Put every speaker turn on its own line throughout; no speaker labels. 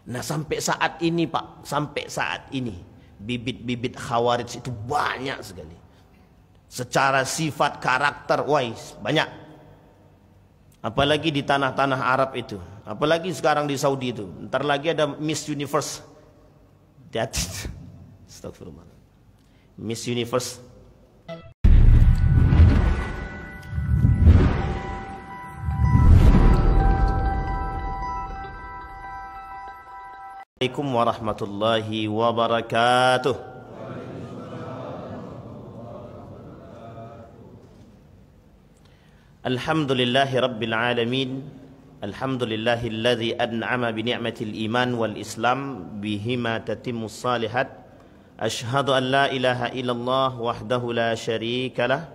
Nah sampai saat ini Pak, sampai saat ini bibit-bibit Khawarij itu banyak sekali. Secara sifat, karakter, banyak. Apalagi di tanah-tanah Arab itu, apalagi sekarang di Saudi itu. Ntar lagi ada Miss Universe. Hati-hati. Astagfirullah. Miss Universe. Assalamualaikum warahmatullahi wabarakatuh. Alhamdulillahi rabbil alamin. Alhamdulillahilladzi an'ama bi ni'matil iman wal islam bihima tatimmus salihat. Ashhadu an la ilaha illallah wahdahu la syarikalah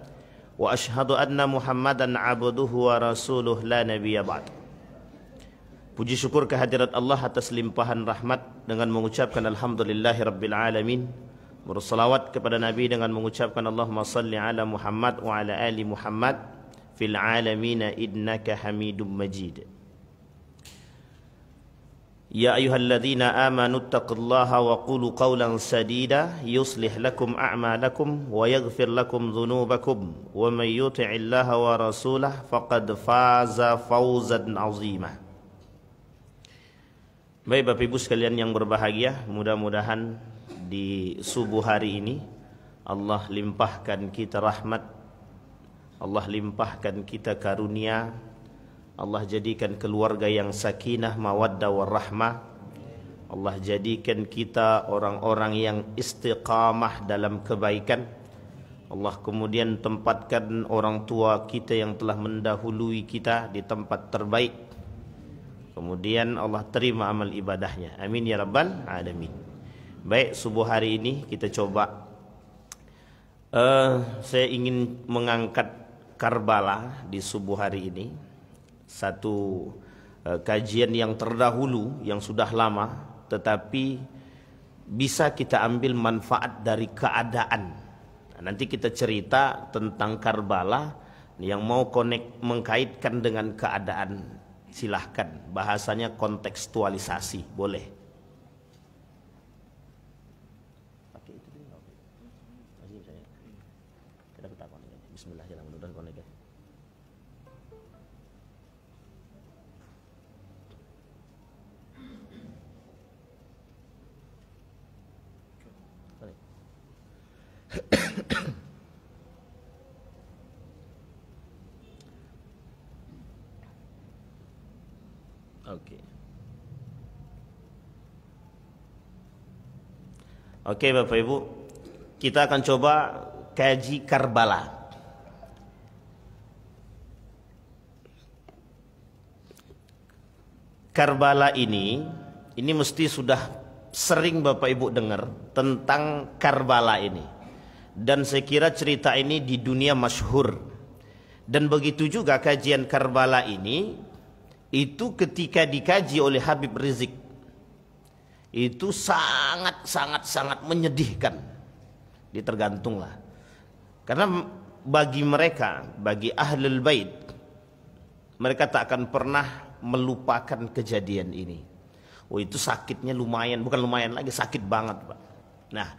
wa ashhadu anna Muhammadan abduhu wa rasuluh la nabiyya ba'd. Puji syukur kehadirat Allah atas limpahan rahmat dengan mengucapkan alhamdulillahi rabbil alamin. Bersalawat kepada Nabi dengan mengucapkan Allahumma salli ala Muhammad wa ala ali Muhammad fil alamina innaka hamidum majid. Ya ayyuhalladzina amanu taqullaha wa qulu qawlan sadida yuslih lakum a'malakum wa yaghfir lakum dhunubakum wa may yuti'illaha wa rasulahu faqad faza fawzan 'azima. Baik Bapak Ibu sekalian yang berbahagia, mudah-mudahan di subuh hari ini Allah limpahkan kita rahmat, Allah limpahkan kita karunia, Allah jadikan keluarga yang sakinah, mawaddah warahmah, Allah jadikan kita orang-orang yang istiqamah dalam kebaikan. Allah kemudian tempatkan orang tua kita yang telah mendahului kita di tempat terbaik. Kemudian Allah terima amal ibadahnya. Amin ya rabbal alamin. Baik, subuh hari ini kita coba. Saya ingin mengangkat Karbala di subuh hari ini. Satu kajian yang terdahulu, yang sudah lama, tetapi bisa kita ambil manfaat dari keadaan. Nah, nanti kita cerita tentang Karbala. Yang mau mengkaitkan dengan keadaan, silahkan, bahasanya kontekstualisasi, boleh. Bismillah, jangan mudah konek. Oke Bapak Ibu, kita akan coba kaji Karbala. Karbala ini mesti sudah sering Bapak Ibu dengar tentang Karbala ini. Dan saya kira cerita ini di dunia masyhur. Dan begitu juga kajian Karbala ini, itu ketika dikaji oleh Habib Rizik, itu sangat menyedihkan. Tergantunglah. Karena bagi mereka, bagi Ahlul Bait, mereka tak akan pernah melupakan kejadian ini. Itu sakitnya lumayan, bukan lumayan lagi, sakit banget Pak. Nah,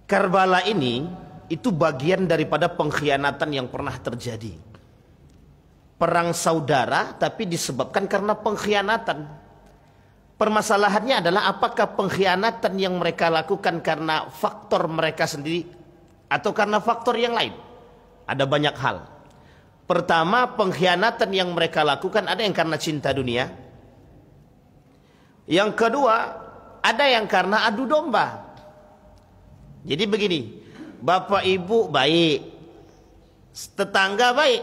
Karbala ini itu bagian daripada pengkhianatan yang pernah terjadi. Perang saudara tapi disebabkan karena pengkhianatan. Permasalahannya adalah apakah pengkhianatan yang mereka lakukan karena faktor mereka sendiri atau karena faktor yang lain. Ada banyak hal. Pertama, pengkhianatan yang mereka lakukan ada yang karena cinta dunia. Yang kedua, ada yang karena adu domba. Jadi begini, bapak ibu baik, tetangga baik.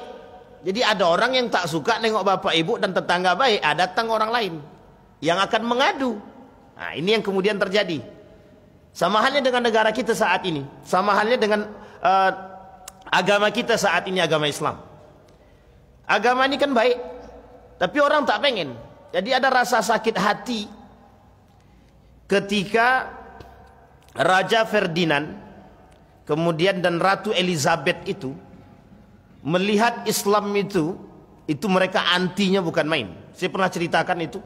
Jadi ada orang yang tak suka nengok bapak ibu dan tetangga baik, datang orang lain yang akan mengadu. Nah, ini yang kemudian terjadi. Sama halnya dengan negara kita saat ini, sama halnya dengan agama kita saat ini, agama Islam. Agama ini kan baik, tapi orang tak pengen. Jadi ada rasa sakit hati ketika Raja Ferdinand kemudian dan Ratu Elizabeth itu melihat Islam itu mereka antinya bukan main. Saya pernah ceritakan itu.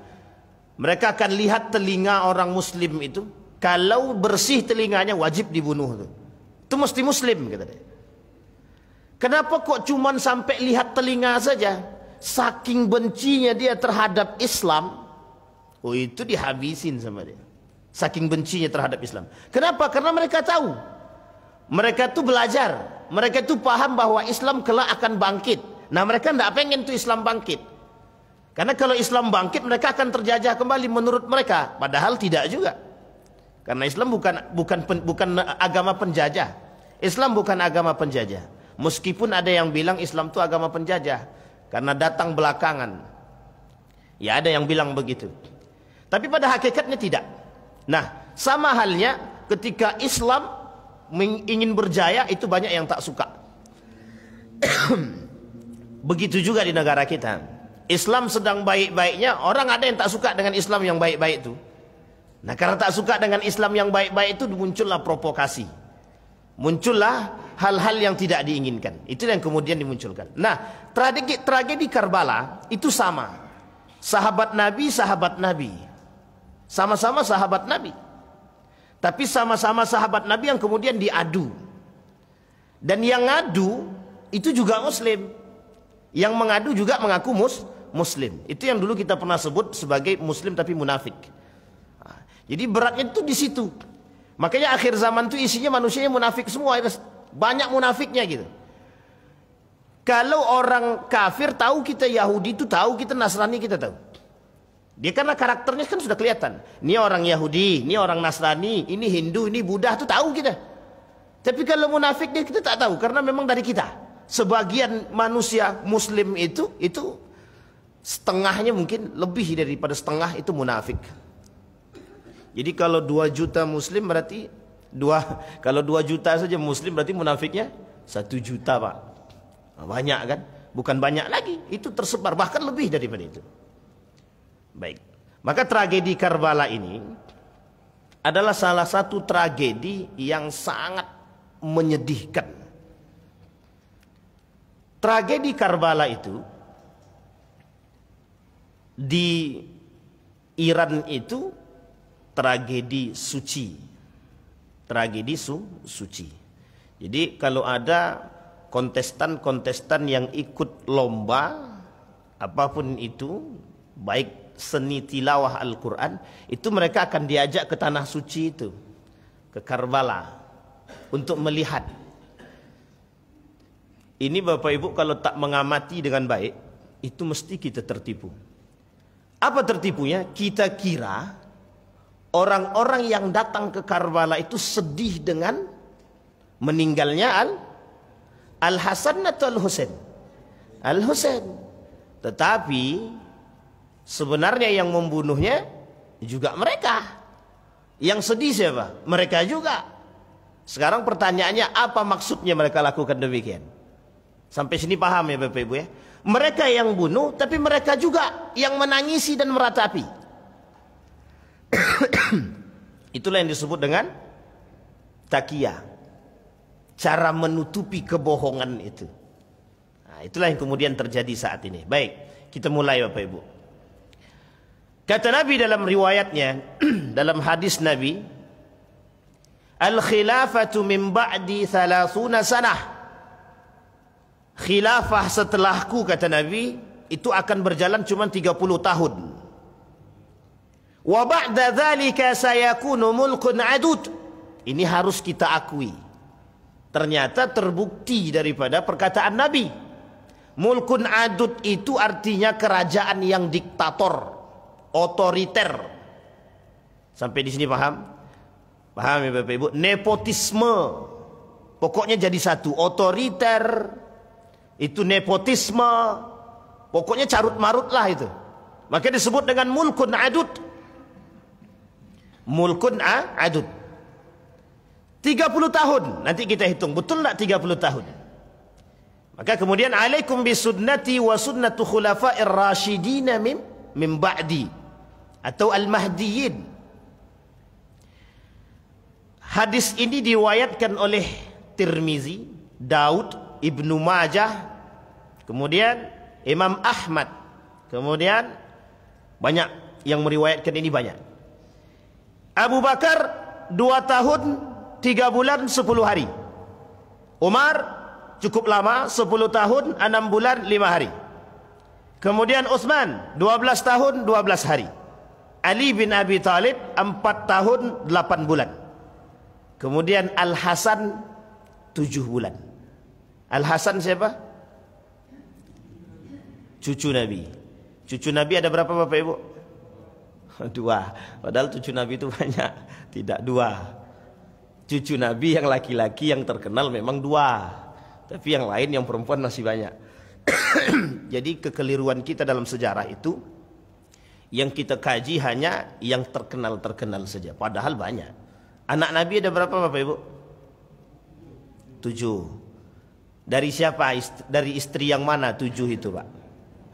Mereka akan lihat telinga orang muslim itu, kalau bersih telinganya wajib dibunuh tuh. Itu mesti muslim kata dia. Kenapa kok cuman sampai lihat telinga saja? Saking bencinya dia terhadap Islam, oh itu dihabisin sama dia. Saking bencinya terhadap Islam. Kenapa? Karena mereka tahu. Mereka tuh belajar. Mereka tuh paham bahwa Islam kelak akan bangkit. Nah mereka tidak pengen tuh Islam bangkit. Karena kalau Islam bangkit mereka akan terjajah kembali menurut mereka. Padahal tidak juga. Karena Islam bukan agama penjajah. Islam bukan agama penjajah. Meskipun ada yang bilang Islam itu agama penjajah karena datang belakangan. Ya ada yang bilang begitu. Tapi pada hakikatnya tidak. Nah, sama halnya ketika Islam ingin berjaya, itu banyak yang tak suka. Begitu juga di negara kita. Islam sedang baik-baiknya, orang ada yang tak suka dengan Islam yang baik-baik itu. Nah, karena tak suka dengan Islam yang baik-baik itu muncullah provokasi. Muncullah hal-hal yang tidak diinginkan. Itu yang kemudian dimunculkan. Nah, tragedi Karbala itu sama. Sahabat Nabi. Sama-sama sahabat Nabi. Tapi sama-sama sahabat Nabi yang kemudian diadu. Dan yang ngadu itu juga muslim. Yang mengadu juga mengaku muslim. Itu yang dulu kita pernah sebut sebagai muslim tapi munafik. Jadi beratnya itu di situ. Makanya akhir zaman itu isinya manusianya munafik semua. Banyak munafiknya gitu. Kalau orang kafir tahu kita Yahudi itu tahu, kita Nasrani kita tahu. Dia karena karakternya kan sudah kelihatan. Ini orang Yahudi, ini orang Nasrani, ini Hindu, ini Buddha itu tahu kita. Tapi kalau munafik dia kita tak tahu karena memang dari kita. Sebagian manusia muslim itu setengahnya mungkin lebih daripada setengah itu munafik. Jadi kalau 2 juta muslim berarti kalau 2 juta saja muslim berarti munafiknya 1 juta Pak. Banyak kan? Bukan banyak lagi, itu tersebar bahkan lebih daripada itu. Baik. Maka tragedi Karbala ini adalah salah satu tragedi yang sangat menyedihkan. Tragedi Karbala itu di Iran itu tragedi suci. Tragedi suci. Jadi kalau ada kontestan-kontestan yang ikut lomba apapun itu, baik seni tilawah Al-Quran, itu mereka akan diajak ke tanah suci itu, ke Karbala, untuk melihat. Ini Bapak Ibu kalau tak mengamati dengan baik, itu mesti kita tertipu. Apa tertipunya? Kita kira orang-orang yang datang ke Karbala itu sedih dengan meninggalnya Al-Hasan atau Al-Husain? Al-Husain. Tetapi sebenarnya yang membunuhnya juga mereka. Yang sedih siapa? Mereka juga. Sekarang pertanyaannya, apa maksudnya mereka lakukan demikian? Sampai sini paham ya Bapak Ibu ya? Mereka yang bunuh, tapi mereka juga yang menangisi dan meratapi. Itulah yang disebut dengan takiyah, cara menutupi kebohongan itu. Nah, itulah yang kemudian terjadi saat ini. Baik, kita mulai Bapak Ibu. Kata Nabi dalam riwayatnya, dalam hadis Nabi, al-khilafatu min ba'di 30 sanah. Khilafah setelahku, kata Nabi, itu akan berjalan cuma 30 tahun. Wa ba'da dzalika sayakunu mulkun adud. Ini harus kita akui. Ternyata terbukti daripada perkataan Nabi. Mulkun adud itu artinya kerajaan yang diktator, otoriter. Sampai di sini paham? Paham ya Bapak Ibu? Nepotisme. Pokoknya jadi satu. Otoriter itu nepotisme. Pokoknya carut marut lah itu. Maka disebut dengan mulkun adud. Mulkun adud. 30 tahun. Nanti kita hitung. Betul tak 30 tahun? Maka kemudian alaikum bisunnati wa sunnatu khulafa'ir rasyidina min ba'di. Atau al-mahdiyin. Hadis ini diriwayatkan oleh Tirmizi, Daud, Ibnu Majah, kemudian Imam Ahmad, kemudian banyak yang meriwayatkan ini banyak. Abu Bakar 2 tahun 3 bulan 10 hari. Umar cukup lama, 10 tahun 6 bulan 5 hari. Kemudian Utsman 12 tahun 12 hari. Ali bin Abi Thalib 4 tahun 8 bulan. Kemudian Al-Hasan 7 bulan. Al-Hasan siapa? Cucu Nabi. Cucu Nabi ada berapa Bapak Ibu? 2. Padahal cucu Nabi itu banyak. Tidak 2. Cucu Nabi yang laki-laki yang terkenal memang 2. Tapi yang lain yang perempuan masih banyak. Jadi kekeliruan kita dalam sejarah itu, yang kita kaji hanya yang terkenal-terkenal saja. Padahal banyak. Anak Nabi ada berapa Bapak Ibu? 7. Dari siapa? Dari istri yang mana 7 itu Pak?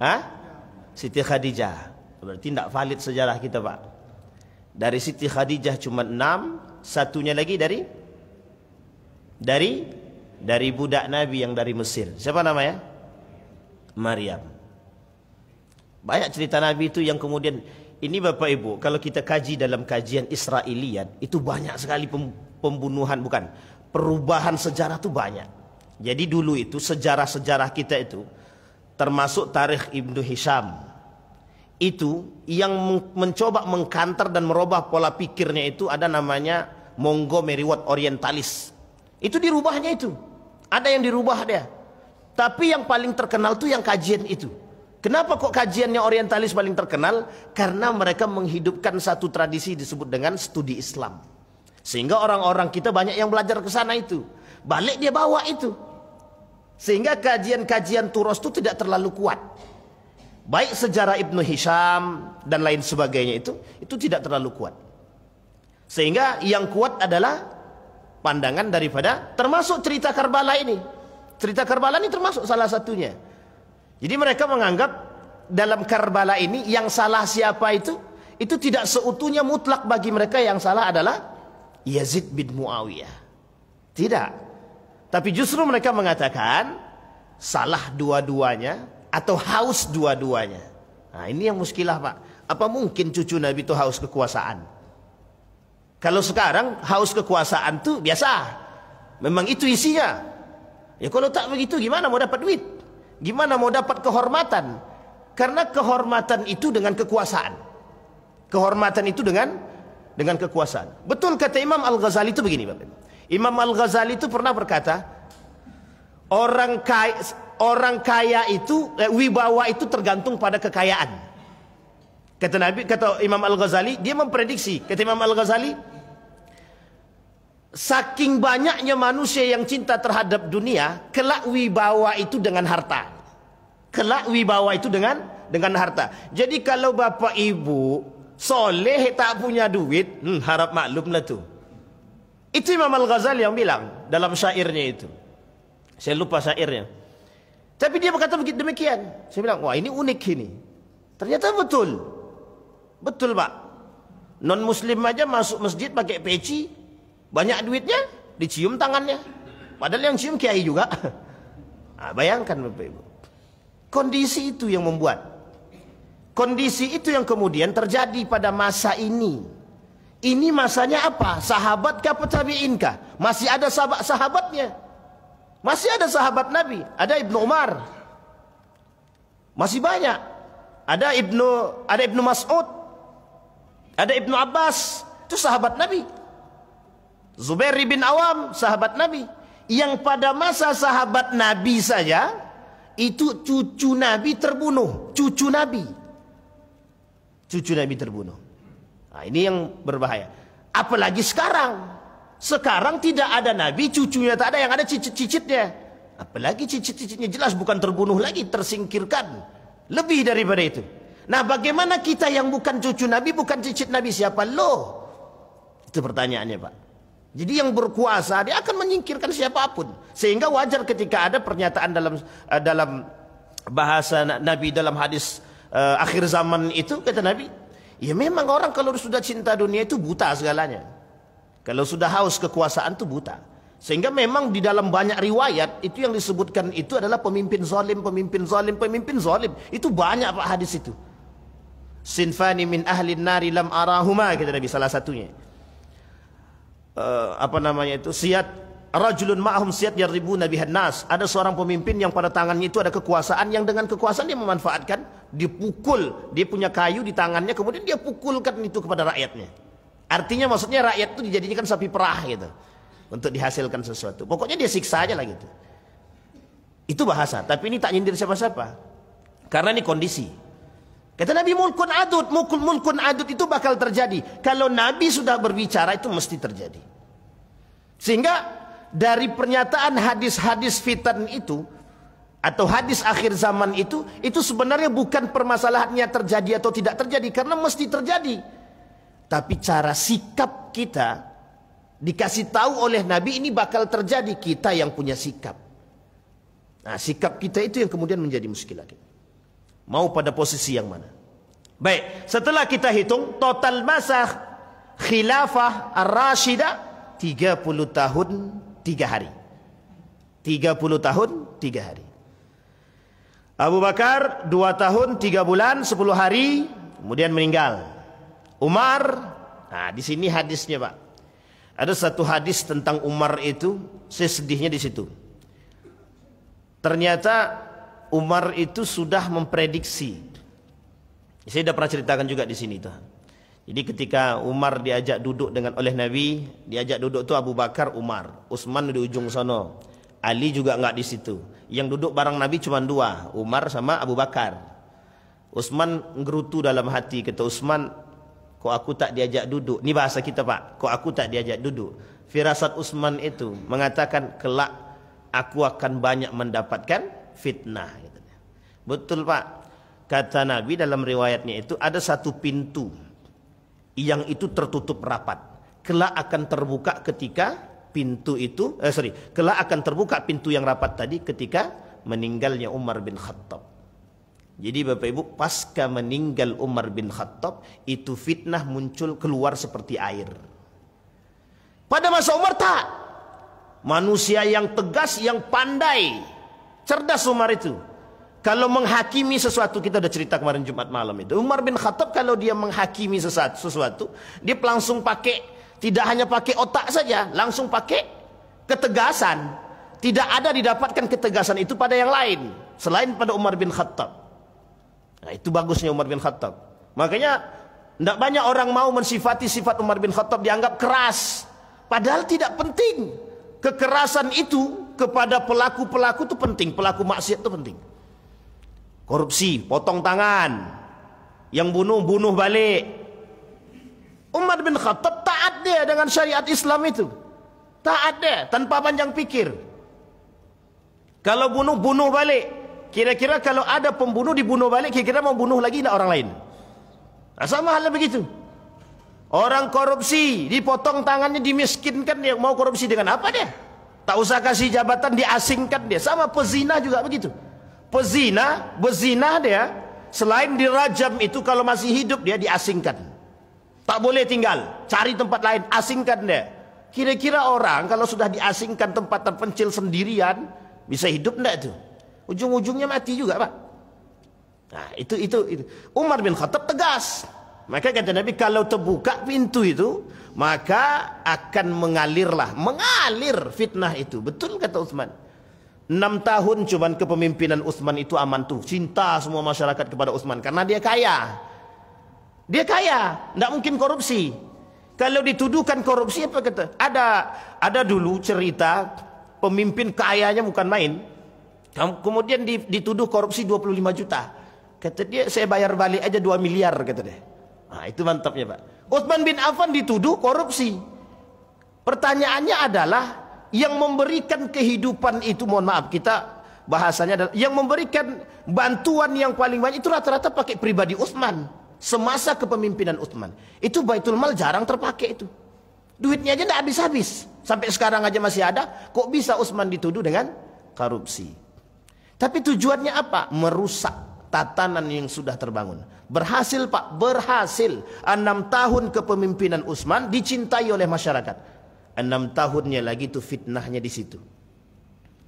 Hah? Siti Khadijah. Berarti tidak valid sejarah kita Pak. Dari Siti Khadijah cuma 6. Satunya lagi dari budak Nabi yang dari Mesir. Siapa namanya? Maryam. Banyak cerita Nabi itu yang kemudian, ini Bapak Ibu, kalau kita kaji dalam kajian Israiliyat, itu banyak sekali pembunuhan, bukan, perubahan sejarah itu banyak. Jadi dulu itu sejarah-sejarah kita itu, termasuk tarikh Ibnu Hisham, itu yang mencoba mengkanter dan merubah pola pikirnya itu ada namanya Montgomery Ward Orientalis. Itu dirubahnya itu. Ada yang dirubah dia. Tapi yang paling terkenal tuh yang kajian itu. Kenapa kok kajiannya Orientalis paling terkenal? Karena mereka menghidupkan satu tradisi disebut dengan studi Islam. Sehingga orang-orang kita banyak yang belajar ke sana itu. Balik dia bawa itu. Sehingga kajian-kajian Turos itu tidak terlalu kuat. Baik sejarah Ibnu Hisham dan lain sebagainya itu tidak terlalu kuat. Sehingga yang kuat adalah pandangan daripada, termasuk cerita Karbala ini. Cerita Karbala ini termasuk salah satunya. Jadi mereka menganggap dalam Karbala ini yang salah siapa itu tidak seutuhnya mutlak bagi mereka. Yang salah adalah Yazid bin Muawiyah. Tidak. Tapi justru mereka mengatakan salah dua-duanya atau haus dua-duanya. Nah, ini yang muskilah Pak. Apa mungkin cucu Nabi itu haus kekuasaan? Kalau sekarang haus kekuasaan tuh biasa. Memang itu isinya. Ya kalau tak begitu gimana mau dapat duit? Gimana mau dapat kehormatan? Karena kehormatan itu dengan kekuasaan. Kehormatan itu dengan kekuasaan. Betul kata Imam Al-Ghazali itu begini Bapak. Imam Al-Ghazali itu pernah berkata, orang kaya itu, wibawa itu tergantung pada kekayaan. Kata Imam Al-Ghazali, dia memprediksi, kata Imam Al-Ghazali, saking banyaknya manusia yang cinta terhadap dunia, kelak wibawa itu dengan harta. Kelak wibawa itu dengan harta. Jadi kalau bapak ibu soleh tak punya duit, harap maklum lah tuh. Itu Imam Al-Ghazali yang bilang dalam syairnya itu. Saya lupa syairnya. Tapi dia berkata begitu demikian. Saya bilang, wah ini unik ini. Ternyata betul. Betul Pak. Non muslim aja masuk masjid pakai peci, banyak duitnya, dicium tangannya. Padahal yang cium kiai juga. Nah, bayangkan Bapak Ibu. Kondisi itu yang membuat. Kondisi itu yang kemudian terjadi pada masa ini. Ini masanya apa? Sahabat kah atau tabi'in kah? Masih ada sahabatnya. Masih ada sahabat Nabi. Ada Ibnu Umar. Masih banyak. Ada Ibnu Mas'ud. Ada Ibnu Abbas. Itu sahabat Nabi. Zubair bin Awam, sahabat Nabi. Yang pada masa sahabat Nabi saja, itu cucu Nabi terbunuh. Cucu Nabi terbunuh. Nah, ini yang berbahaya. Apalagi sekarang. Sekarang tidak ada Nabi, cucunya tak ada, yang ada cicit-cicitnya. Apalagi cicit-cicitnya jelas bukan terbunuh lagi, tersingkirkan. Lebih daripada itu. Nah, bagaimana kita yang bukan cucu Nabi, bukan cicit Nabi, siapa lo? Itu pertanyaannya Pak. Jadi yang berkuasa dia akan menyingkirkan siapapun. Sehingga wajar ketika ada pernyataan dalam bahasa Nabi dalam hadis akhir zaman itu, kata Nabi, ya memang orang kalau sudah cinta dunia itu buta segalanya. Kalau sudah haus kekuasaan itu buta. Sehingga memang di dalam banyak riwayat itu yang disebutkan itu adalah pemimpin zalim, pemimpin zalim, pemimpin zalim. Itu banyak Pak hadis itu. Sinfani min ahli nari lam arahuma, kata Nabi salah satunya. Siyat rajulun ma'ahum siyat yarribuna bihan nas. Ada seorang pemimpin yang pada tangannya itu ada kekuasaan, yang dengan kekuasaan dia memanfaatkan, dipukul, dia punya kayu di tangannya, kemudian dia pukulkan itu kepada rakyatnya. Artinya maksudnya rakyat itu dijadikan sapi perah gitu, untuk dihasilkan sesuatu. Pokoknya dia siksa aja lah gitu. Itu bahasa, tapi ini tak nyindir siapa-siapa. Karena ini kondisi. Kata Nabi, mulkun adud itu bakal terjadi. Kalau Nabi sudah berbicara itu mesti terjadi. Sehingga dari pernyataan hadis-hadis fitan itu, atau hadis akhir zaman itu sebenarnya bukan permasalahannya terjadi atau tidak terjadi, karena mesti terjadi. Tapi cara sikap kita dikasih tahu oleh Nabi ini bakal terjadi, kita yang punya sikap. Nah, sikap kita itu yang kemudian menjadi muskil lagi. Mau pada posisi yang mana? Baik, setelah kita hitung total masa khilafah ar-rasyidah 30 tahun 3 hari. 30 tahun 3 hari. Abu Bakar 2 tahun 3 bulan 10 hari kemudian meninggal. Umar, nah di sini hadisnya Pak. Ada satu hadis tentang Umar itu, sedihnya di situ. Ternyata Umar itu sudah memprediksi. Saya sudah pernah ceritakan juga di sini tuh. Jadi ketika Umar diajak duduk oleh Nabi, diajak duduk tuh Abu Bakar, Umar, Utsman di ujung sono, Ali juga enggak di situ. Yang duduk bareng Nabi cuma 2, Umar sama Abu Bakar. Utsman ngerutu dalam hati, kata Utsman, kok aku tak diajak duduk? Ini bahasa kita Pak, kok aku tak diajak duduk? Firasat Utsman itu mengatakan kelak aku akan banyak mendapatkan fitnah. Betul Pak. Kata Nabi dalam riwayatnya itu ada satu pintu yang itu tertutup rapat. Kelak akan terbuka ketika pintu itu, kelak akan terbuka pintu yang rapat tadi ketika meninggalnya Umar bin Khattab. Jadi Bapak Ibu, pasca meninggal Umar bin Khattab, itu fitnah muncul keluar seperti air. Pada masa Umar tak. Manusia yang tegas, yang pandai, cerdas Umar itu. Kalau menghakimi sesuatu, kita sudah cerita kemarin Jumat malam itu. Umar bin Khattab kalau dia menghakimi sesuatu, dia langsung pakai, tidak hanya pakai otak saja, langsung pakai ketegasan. Tidak ada didapatkan ketegasan itu pada yang lain selain pada Umar bin Khattab. Nah, itu bagusnya Umar bin Khattab. Makanya tidak banyak orang mau mensifati sifat Umar bin Khattab, dianggap keras. Padahal tidak penting. Kekerasan itu kepada pelaku-pelaku itu penting, pelaku maksiat itu penting. Korupsi, potong tangan. Yang bunuh balik. Umar bin Khattab taat dia dengan syariat Islam itu. Taat dia tanpa panjang pikir. Kalau bunuh balik. Kira-kira kalau ada pembunuh dibunuh balik, kira-kira mau bunuh lagi tidak orang lain? Nah, sama halnya begitu. Orang korupsi dipotong tangannya, dimiskinkan, dia mau korupsi dengan apa dia? Tak usah kasih jabatan, diasingkan dia. Sama pezina juga begitu. Bezina dia, selain dirajam itu kalau masih hidup dia diasingkan. Tak boleh tinggal, cari tempat lain, asingkan dia. Kira-kira orang kalau sudah diasingkan tempat terpencil sendirian, bisa hidup enggak itu? Ujung-ujungnya mati juga Pak. Nah itu. Umar bin Khattab tegas. Maka kata Nabi, kalau terbuka pintu itu, maka akan mengalir fitnah itu. Betul kata Utsman. 6 tahun cuman kepemimpinan Utsman itu aman tuh. Cinta semua masyarakat kepada Utsman karena dia kaya. Dia kaya, tidak mungkin korupsi. Kalau dituduhkan korupsi apa kata? Ada dulu cerita pemimpin kayanya bukan main. Kemudian dituduh korupsi 25 juta. Kata dia, saya bayar balik aja 2 miliar kata dia. Nah, itu mantapnya Pak. Utsman bin Affan dituduh korupsi. Pertanyaannya adalah, yang memberikan kehidupan itu, mohon maaf kita bahasanya adalah, yang memberikan bantuan yang paling banyak itu rata-rata pakai pribadi Utsman. Semasa kepemimpinan Utsman itu Baitul Mal jarang terpakai itu. Duitnya aja tidak habis-habis. Sampai sekarang aja masih ada. Kok bisa Utsman dituduh dengan korupsi? Tapi tujuannya apa? Merusak tatanan yang sudah terbangun. Berhasil Pak, berhasil. 6 tahun kepemimpinan Utsman dicintai oleh masyarakat. 6 tahunnya lagi itu fitnahnya di situ.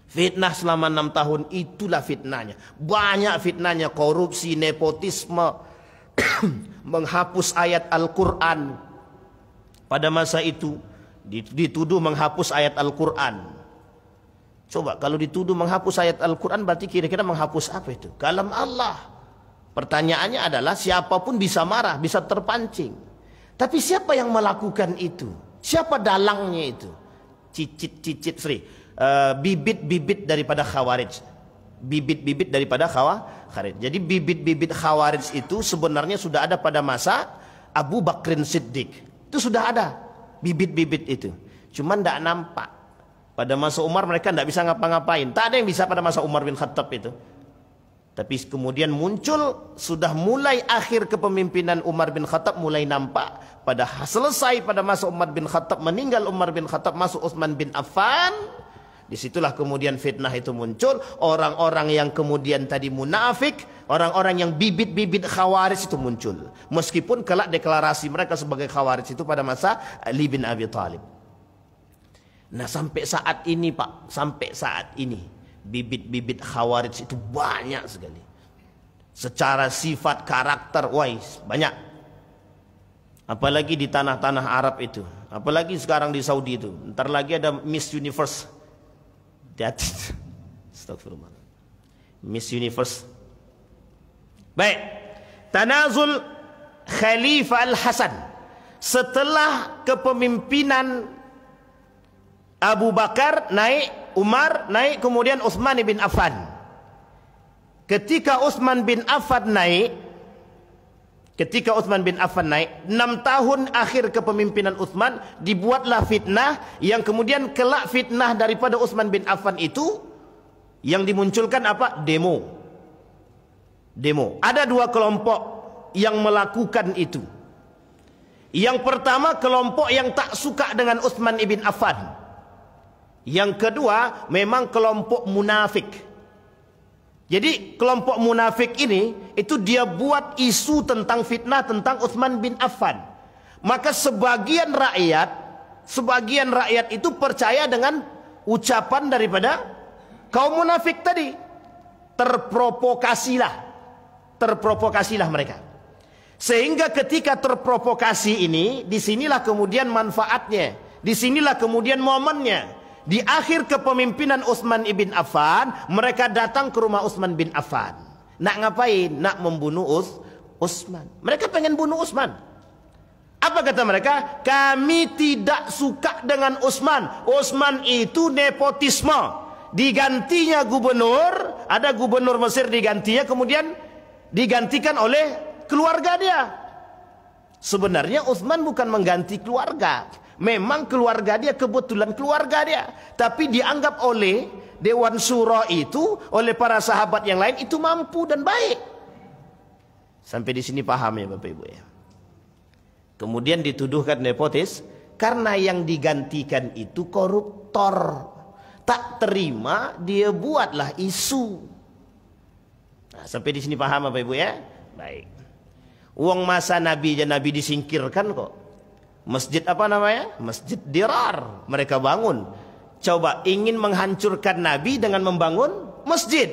Fitnah selama 6 tahun itulah fitnahnya. Banyak fitnahnya, korupsi, nepotisme, menghapus ayat Al-Quran. Pada masa itu dituduh menghapus ayat Al-Quran. Coba kalau dituduh menghapus ayat Al-Quran, berarti kira-kira menghapus apa itu? Kalam Allah. Pertanyaannya adalah siapapun bisa marah, bisa terpancing. Tapi siapa yang melakukan itu? Siapa dalangnya itu? Cicit-cicit bibit-bibit daripada Khawarij. Bibit-bibit daripada Khawarij. Jadi bibit-bibit Khawarij itu sebenarnya sudah ada pada masa Abu Bakrin Siddiq. Itu sudah ada bibit-bibit itu. Cuman tidak nampak. Pada masa Umar mereka tidak bisa ngapa-ngapain. Tak ada yang bisa pada masa Umar bin Khattab itu. Tapi kemudian muncul, sudah mulai akhir kepemimpinan Umar bin Khattab mulai nampak. Selesai pada masa Umar bin Khattab, meninggal Umar bin Khattab, masuk Utsman bin Affan. Disitulah kemudian fitnah itu muncul. Orang-orang yang kemudian tadi munafik, orang-orang yang bibit-bibit Khawarij itu muncul. Meskipun kelak deklarasi mereka sebagai Khawarij itu pada masa Ali bin Abi Thalib. Nah sampai saat ini Pak, sampai saat ini bibit-bibit Khawarij itu banyak sekali. Secara sifat, karakter, banyak. Apalagi di tanah-tanah Arab itu. Apalagi sekarang di Saudi itu. Ntar lagi ada Miss Universe. Hati-hati. Astagfirullah. Miss Universe. Baik. Tanazul Khalifah Al-Hasan. Setelah kepemimpinan Abu Bakar naik, Umar naik, kemudian Utsman bin Affan. Ketika Utsman bin Affan naik, 6 tahun akhir kepemimpinan Utsman, dibuatlah fitnah yang kemudian kelak fitnah daripada Utsman bin Affan itu yang dimunculkan apa? Demo. Ada 2 kelompok yang melakukan itu. Yang pertama kelompok yang tak suka dengan Utsman bin Affan. Yang kedua memang kelompok munafik. Jadi kelompok munafik ini itu dia buat isu tentang fitnah tentang Utsman bin Affan. Maka sebagian rakyat itu percaya dengan ucapan daripada kaum munafik tadi. Terprovokasilah mereka. Sehingga ketika terprovokasi ini, disinilah kemudian manfaatnya, disinilah kemudian momennya. Di akhir kepemimpinan Utsman ibn Affan, mereka datang ke rumah Utsman bin Affan. Nak ngapain? Nak membunuh Utsman. Mereka pengen bunuh Utsman. Apa kata mereka? Kami tidak suka dengan Utsman. Utsman itu nepotisme. Digantinya gubernur, ada gubernur Mesir digantinya, kemudian digantikan oleh keluarga dia. Sebenarnya Utsman bukan mengganti keluarga. Memang keluarga dia, kebetulan keluarga dia. Tapi dianggap oleh Dewan Syura itu, oleh para sahabat yang lain itu mampu dan baik. Sampai di sini paham ya Bapak Ibu ya. Kemudian dituduhkan nepotis karena yang digantikan itu koruptor. Tak terima, dia buatlah isu. Nah, sampai di sini paham Bapak Ibu ya? Baik. Uang masa Nabi aja Nabi disingkirkan kok. Masjid apa namanya? Masjid Dirar. Mereka bangun. Coba ingin menghancurkan Nabi dengan membangun masjid.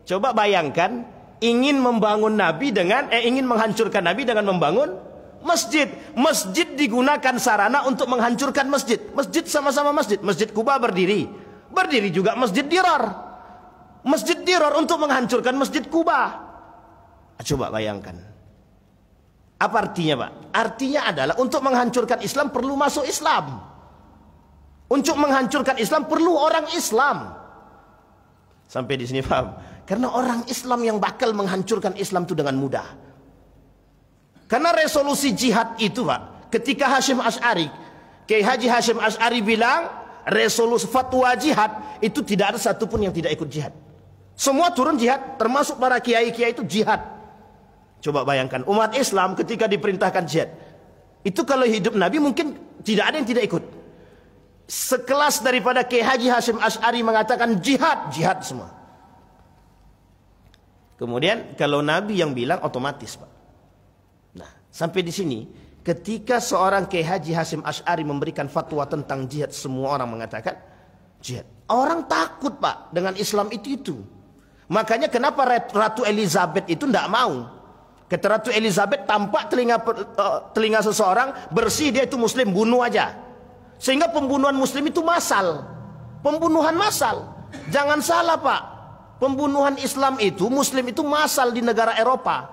Coba bayangkan, ingin membangun Nabi dengan ingin menghancurkan Nabi dengan membangun masjid. Masjid digunakan sarana untuk menghancurkan masjid. Masjid sama-sama masjid. Masjid Kuba berdiri. Berdiri juga Masjid Dirar. Masjid Dirar untuk menghancurkan Masjid Kuba. Coba bayangkan. Apa artinya Pak? Artinya adalah untuk menghancurkan Islam perlu masuk Islam. Untuk menghancurkan Islam perlu orang Islam. Sampai di sini paham? Karena orang Islam yang bakal menghancurkan Islam itu dengan mudah. Karena resolusi jihad itu Pak, ketika Hasyim Asy'ari, Kiai Haji Hasyim Asy'ari bilang resolusi fatwa jihad itu tidak ada satupun yang tidak ikut jihad. Semua turun jihad, termasuk para kiai-kiai itu jihad. Coba bayangkan umat Islam ketika diperintahkan jihad. Itu kalau hidup Nabi mungkin tidak ada yang tidak ikut. Sekelas daripada Kiai Haji Hasyim Asy'ari mengatakan jihad, jihad semua. Kemudian kalau Nabi yang bilang otomatis Pak. Nah, sampai di sini ketika seorang Kiai Haji Hasyim Asy'ari memberikan fatwa tentang jihad, semua orang mengatakan jihad. Orang takut Pak dengan Islam itu. Makanya kenapa Ratu Elizabeth itu tidak mau? Kata Ratu Elizabeth, tampak telinga seseorang bersih, dia itu muslim, bunuh aja. Sehingga pembunuhan muslim itu massal. Pembunuhan massal. Jangan salah Pak, pembunuhan Islam itu, muslim itu massal di negara Eropa.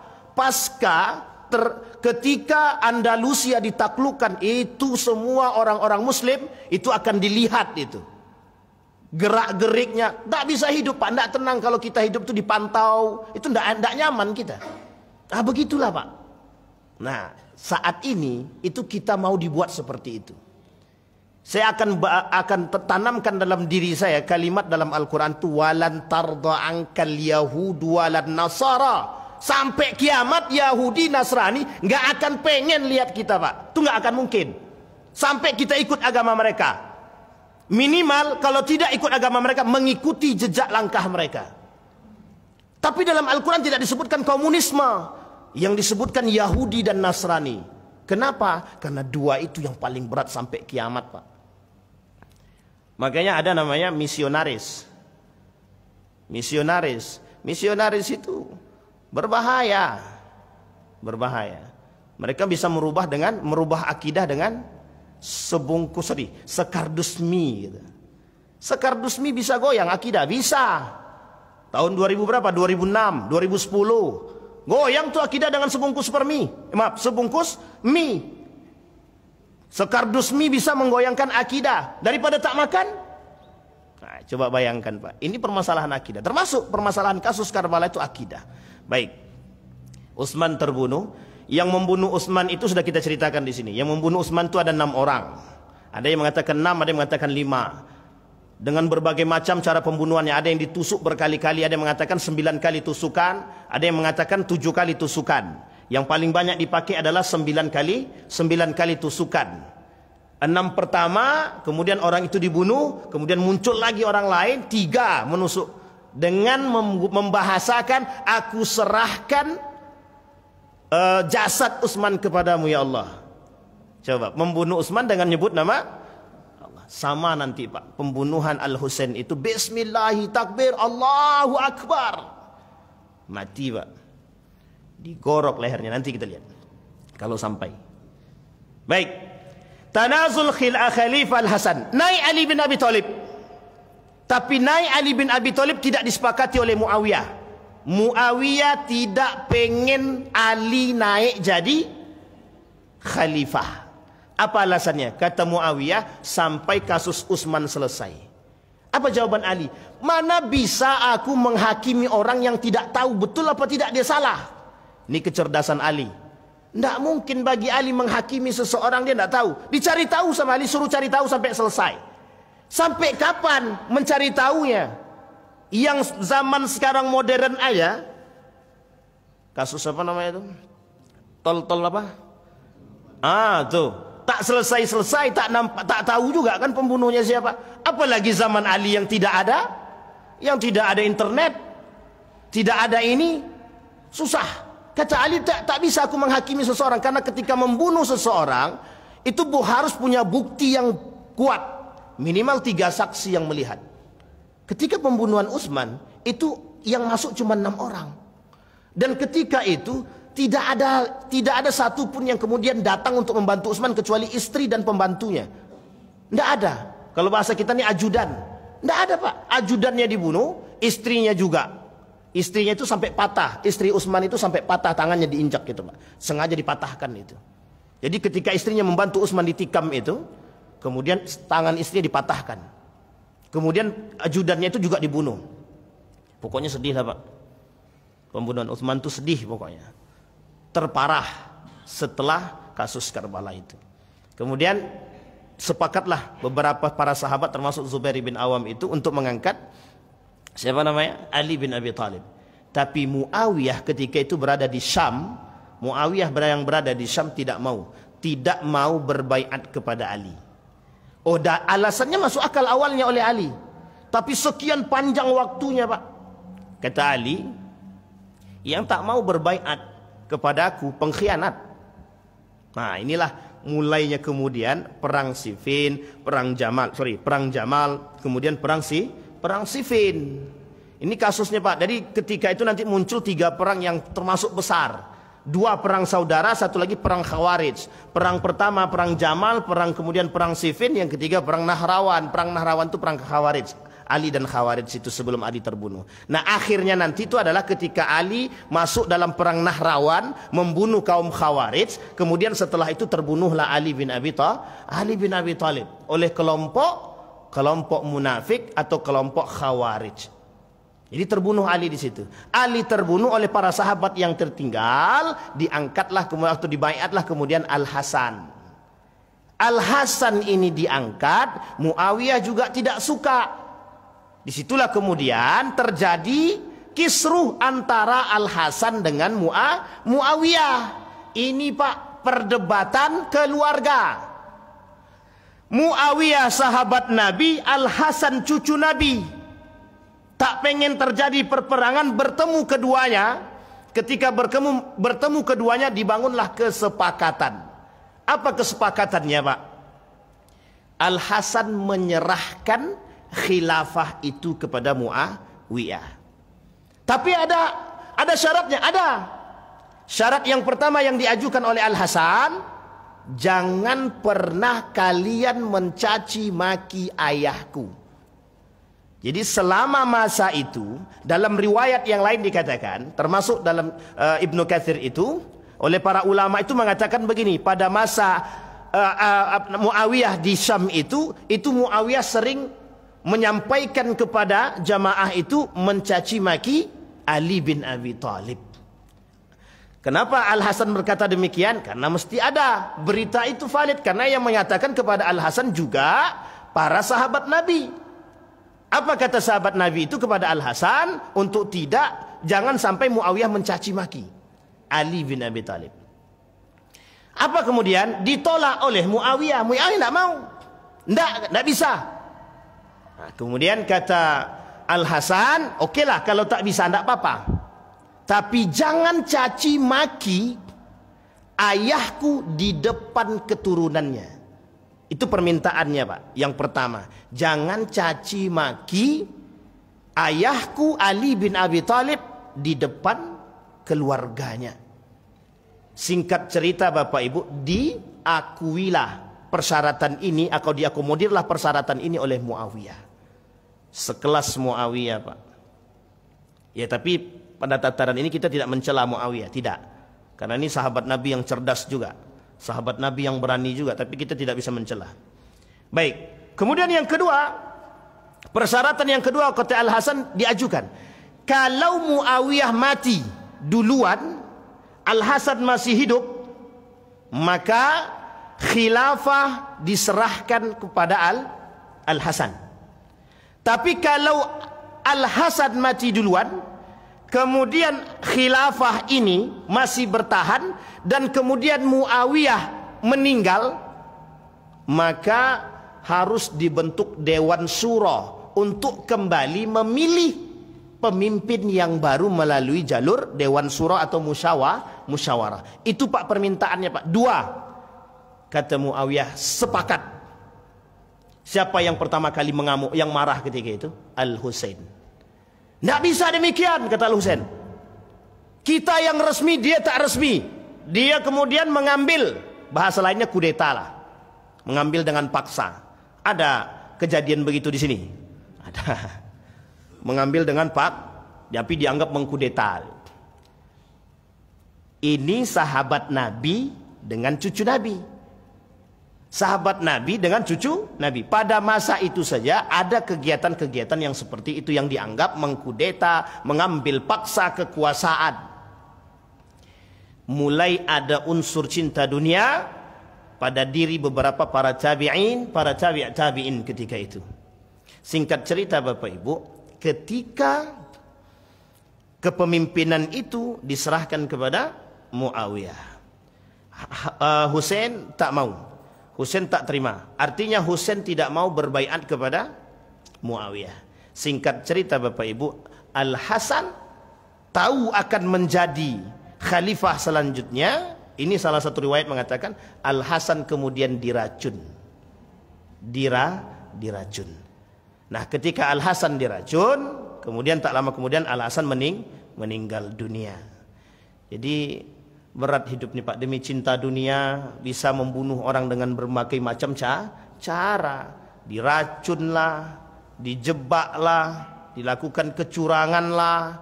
Ketika Andalusia ditaklukkan, itu semua orang-orang muslim itu akan dilihat itu. Gerak-geriknya, tak bisa hidup Pak, tak tenang kalau kita hidup itu dipantau, itu tak nyaman kita. Ah begitulah Pak. Nah saat ini itu kita mau dibuat seperti itu. Saya akan tanamkan dalam diri saya kalimat dalam Al-Quran itu, walan tarda ankal yahudu walan nasara. Sampai kiamat Yahudi Nasrani nggak akan pengen lihat kita Pak. Itu nggak akan mungkin. Sampai kita ikut agama mereka. Minimal kalau tidak ikut agama mereka, mengikuti jejak langkah mereka. Tapi dalam Al-Quran tidak disebutkan komunisme. Yang disebutkan Yahudi dan Nasrani. Kenapa? Karena dua itu yang paling berat sampai kiamat Pak. Makanya ada namanya misionaris. Misionaris itu berbahaya. Mereka bisa merubah akidah dengan sekardus mie gitu. Sekardus mie bisa goyang akidah, bisa. Tahun 2000 berapa? 2006, 2010. Goyang tuh akidah dengan sebungkus sebungkus mie. Sekardus mie bisa menggoyangkan akidah daripada tak makan. Nah, coba bayangkan Pak, ini permasalahan akidah. Termasuk permasalahan kasus Karbala itu akidah. Baik, Utsman terbunuh. Yang membunuh Utsman itu sudah kita ceritakan di sini. Yang membunuh Utsman itu ada 6 orang. Ada yang mengatakan 6, ada yang mengatakan 5. Dengan berbagai macam cara pembunuhannya. Ada yang ditusuk berkali-kali, ada yang mengatakan 9 kali tusukan, ada yang mengatakan 7 kali tusukan. Yang paling banyak dipakai adalah 9 kali tusukan. 6 pertama, kemudian orang itu dibunuh, kemudian muncul lagi orang lain, 3 menusuk. Dengan membahasakan, aku serahkan jasad Utsman kepadamu ya Allah. Coba, membunuh Utsman dengan nyebut nama Allah. Sama nanti Pak, pembunuhan Al-Husain itu bismillahi takbir, Allahu Akbar. Mati Pak. Digorok lehernya, nanti kita lihat. Kalau sampai. Baik. Tanazul Khalifah Al-Hasan. Naik Ali bin Abi Thalib. Tapi naik Ali bin Abi Thalib tidak disepakati oleh Muawiyah. Muawiyah tidak pengen Ali naik jadi khalifah. Apa alasannya? Kata Muawiyah, sampai kasus Utsman selesai. Apa jawaban Ali? Mana bisa aku menghakimi orang yang tidak tahu betul apa tidak dia salah? Ini kecerdasan Ali. Tidak mungkin bagi Ali menghakimi seseorang dia tidak tahu. Dicari tahu sama Ali, suruh cari tahu sampai selesai. Sampai kapan mencari tahunya? Yang zaman sekarang modern aja, kasus apa namanya itu? Tol apa? Tuh, tak selesai, tak tahu juga kan pembunuhnya siapa. Apalagi zaman Ali yang tidak ada internet, tidak ada ini, susah. Kata Ali, tak bisa aku menghakimi seseorang, karena ketika membunuh seseorang itu harus punya bukti yang kuat, minimal 3 saksi yang melihat. Ketika pembunuhan Utsman itu yang masuk cuma 6 orang. Dan ketika itu tidak ada satupun yang kemudian datang untuk membantu Utsman kecuali istri dan pembantunya. Tidak ada. Kalau bahasa kita ini ajudan. Tidak ada Pak. Ajudannya dibunuh, istrinya juga. Istrinya itu sampai patah. Istri Utsman itu sampai patah, tangannya diinjak gitu Pak. Sengaja dipatahkan itu. Jadi ketika istrinya membantu Utsman ditikam itu, kemudian tangan istrinya dipatahkan. Kemudian ajudannya itu juga dibunuh. Pokoknya sedih lah Pak. Pembunuhan Utsman itu sedih pokoknya. Terparah setelah kasus Karbala itu. Kemudian sepakatlah beberapa para sahabat termasuk Zubair bin Awam itu untuk mengangkat siapa namanya? Ali bin Abi Thalib. Tapi Muawiyah ketika itu berada di Syam. Muawiyah yang berada di Syam tidak mau berbaiat kepada Ali. Alasannya masuk akal awalnya oleh Ali. Tapi sekian panjang waktunya Pak. Kata Ali, yang tak mau berbaiat kepadaku pengkhianat. Nah inilah mulainya kemudian perang Siffin, perang Jamal, kemudian perang Siffin. Ini kasusnya Pak. Jadi ketika itu nanti muncul 3 perang yang termasuk besar. Dua perang saudara, satu lagi perang Khawarij. Perang pertama perang Jamal, perang kemudian perang Siffin, yang ketiga perang Nahrawan. Perang Nahrawan itu perang Khawarij. Ali dan Khawarij itu sebelum Ali terbunuh. Nah, akhirnya nanti itu adalah ketika Ali masuk dalam perang Nahrawan, membunuh kaum Khawarij. Kemudian setelah itu terbunuhlah Ali bin Abi Thalib oleh kelompok munafik atau kelompok Khawarij. Jadi terbunuh Ali di situ. Ali terbunuh oleh para sahabat yang tertinggal, diangkatlah kemudian atau dibaiatlah kemudian Al-Hasan. Al-Hasan ini diangkat, Muawiyah juga tidak suka. Disitulah kemudian terjadi kisruh antara Al-Hasan dengan Muawiyah. Ini Pak, perdebatan keluarga. Muawiyah sahabat Nabi, Al-Hasan cucu Nabi. Tak pengen terjadi perperangan, bertemu keduanya. Ketika bertemu keduanya, dibangunlah kesepakatan. Apa kesepakatannya, Pak? Al-Hasan menyerahkan khilafah itu kepada Muawiyah. Tapi ada syaratnya, ada. Syarat yang pertama yang diajukan oleh Al-Hasan, jangan pernah kalian mencaci maki ayahku. Jadi selama masa itu, dalam riwayat yang lain dikatakan, termasuk dalam Ibnu Katsir itu, oleh para ulama itu mengatakan begini, pada masa Muawiyah di Syam itu Muawiyah sering menyampaikan kepada jamaah itu mencaci maki Ali bin Abi Thalib. Kenapa Al-Hasan berkata demikian? Karena mesti ada berita itu valid, karena yang mengatakan kepada Al-Hasan juga para sahabat Nabi. Apa kata sahabat Nabi itu kepada Al-Hasan? Untuk jangan sampai Muawiyah mencaci maki Ali bin Abi Thalib. Apa kemudian? Ditolak oleh Muawiyah. Muawiyah tidak mau. Tidak bisa. Nah, kemudian kata Al-Hasan, okelah kalau tak bisa, tidak apa-apa. Tapi jangan caci maki ayahku di depan keturunannya. Itu permintaannya, Pak. Yang pertama, jangan caci maki ayahku Ali bin Abi Thalib di depan keluarganya. Singkat cerita Bapak Ibu, diakuilah persyaratan ini atau diakomodirlah persyaratan ini oleh Muawiyah. Sekelas Muawiyah, Pak. Ya, tapi pada tataran ini kita tidak mencela Muawiyah, tidak. Karena ini sahabat Nabi yang cerdas juga. Sahabat Nabi yang berani juga, tapi kita tidak bisa mencela. Baik, kemudian yang kedua, persyaratan yang kedua kata Al-Hasan diajukan. Kalau Muawiyah mati duluan, Al-Hasan masih hidup, maka khilafah diserahkan kepada Al-Hasan. Tapi kalau Al-Hasan mati duluan, kemudian khilafah ini masih bertahan, dan kemudian Muawiyah meninggal, maka harus dibentuk Dewan Syuro untuk kembali memilih pemimpin yang baru melalui jalur Dewan Syuro atau musyawarah. Itu Pak permintaannya, Pak. Dua. Kata Muawiyah, sepakat. Siapa yang pertama kali mengamuk, yang marah ketika itu? Al-Husain. Tidak bisa demikian, kata Al-Husain. Kita yang resmi, dia tak resmi. Dia kemudian mengambil, bahasa lainnya kudeta lah, mengambil dengan paksa. Ada kejadian begitu di sini. Ada. Mengambil dengan tapi dianggap mengkudeta. Ini sahabat Nabi dengan cucu Nabi. Sahabat Nabi dengan cucu Nabi. Pada masa itu saja ada kegiatan-kegiatan yang seperti itu yang dianggap mengkudeta, mengambil paksa kekuasaan. Mulai ada unsur cinta dunia pada diri beberapa para tabi'in, para tabi'in ketika itu. Singkat cerita Bapak Ibu, ketika kepemimpinan itu diserahkan kepada Muawiyah, Husain tak mau. Husain tak terima. Artinya Husain tidak mau berbaiat kepada Muawiyah. Singkat cerita Bapak Ibu, Al-Hasan tahu akan menjadi khalifah selanjutnya. Ini salah satu riwayat mengatakan Al-Hasan kemudian diracun. Diracun. Nah, ketika Al-Hasan diracun, kemudian tak lama kemudian Al-Hasan meninggal dunia. Jadi berat hidup nih Pak, demi cinta dunia bisa membunuh orang dengan berbagai macam cara. Diracunlah, dijebaklah, dilakukan kecuranganlah,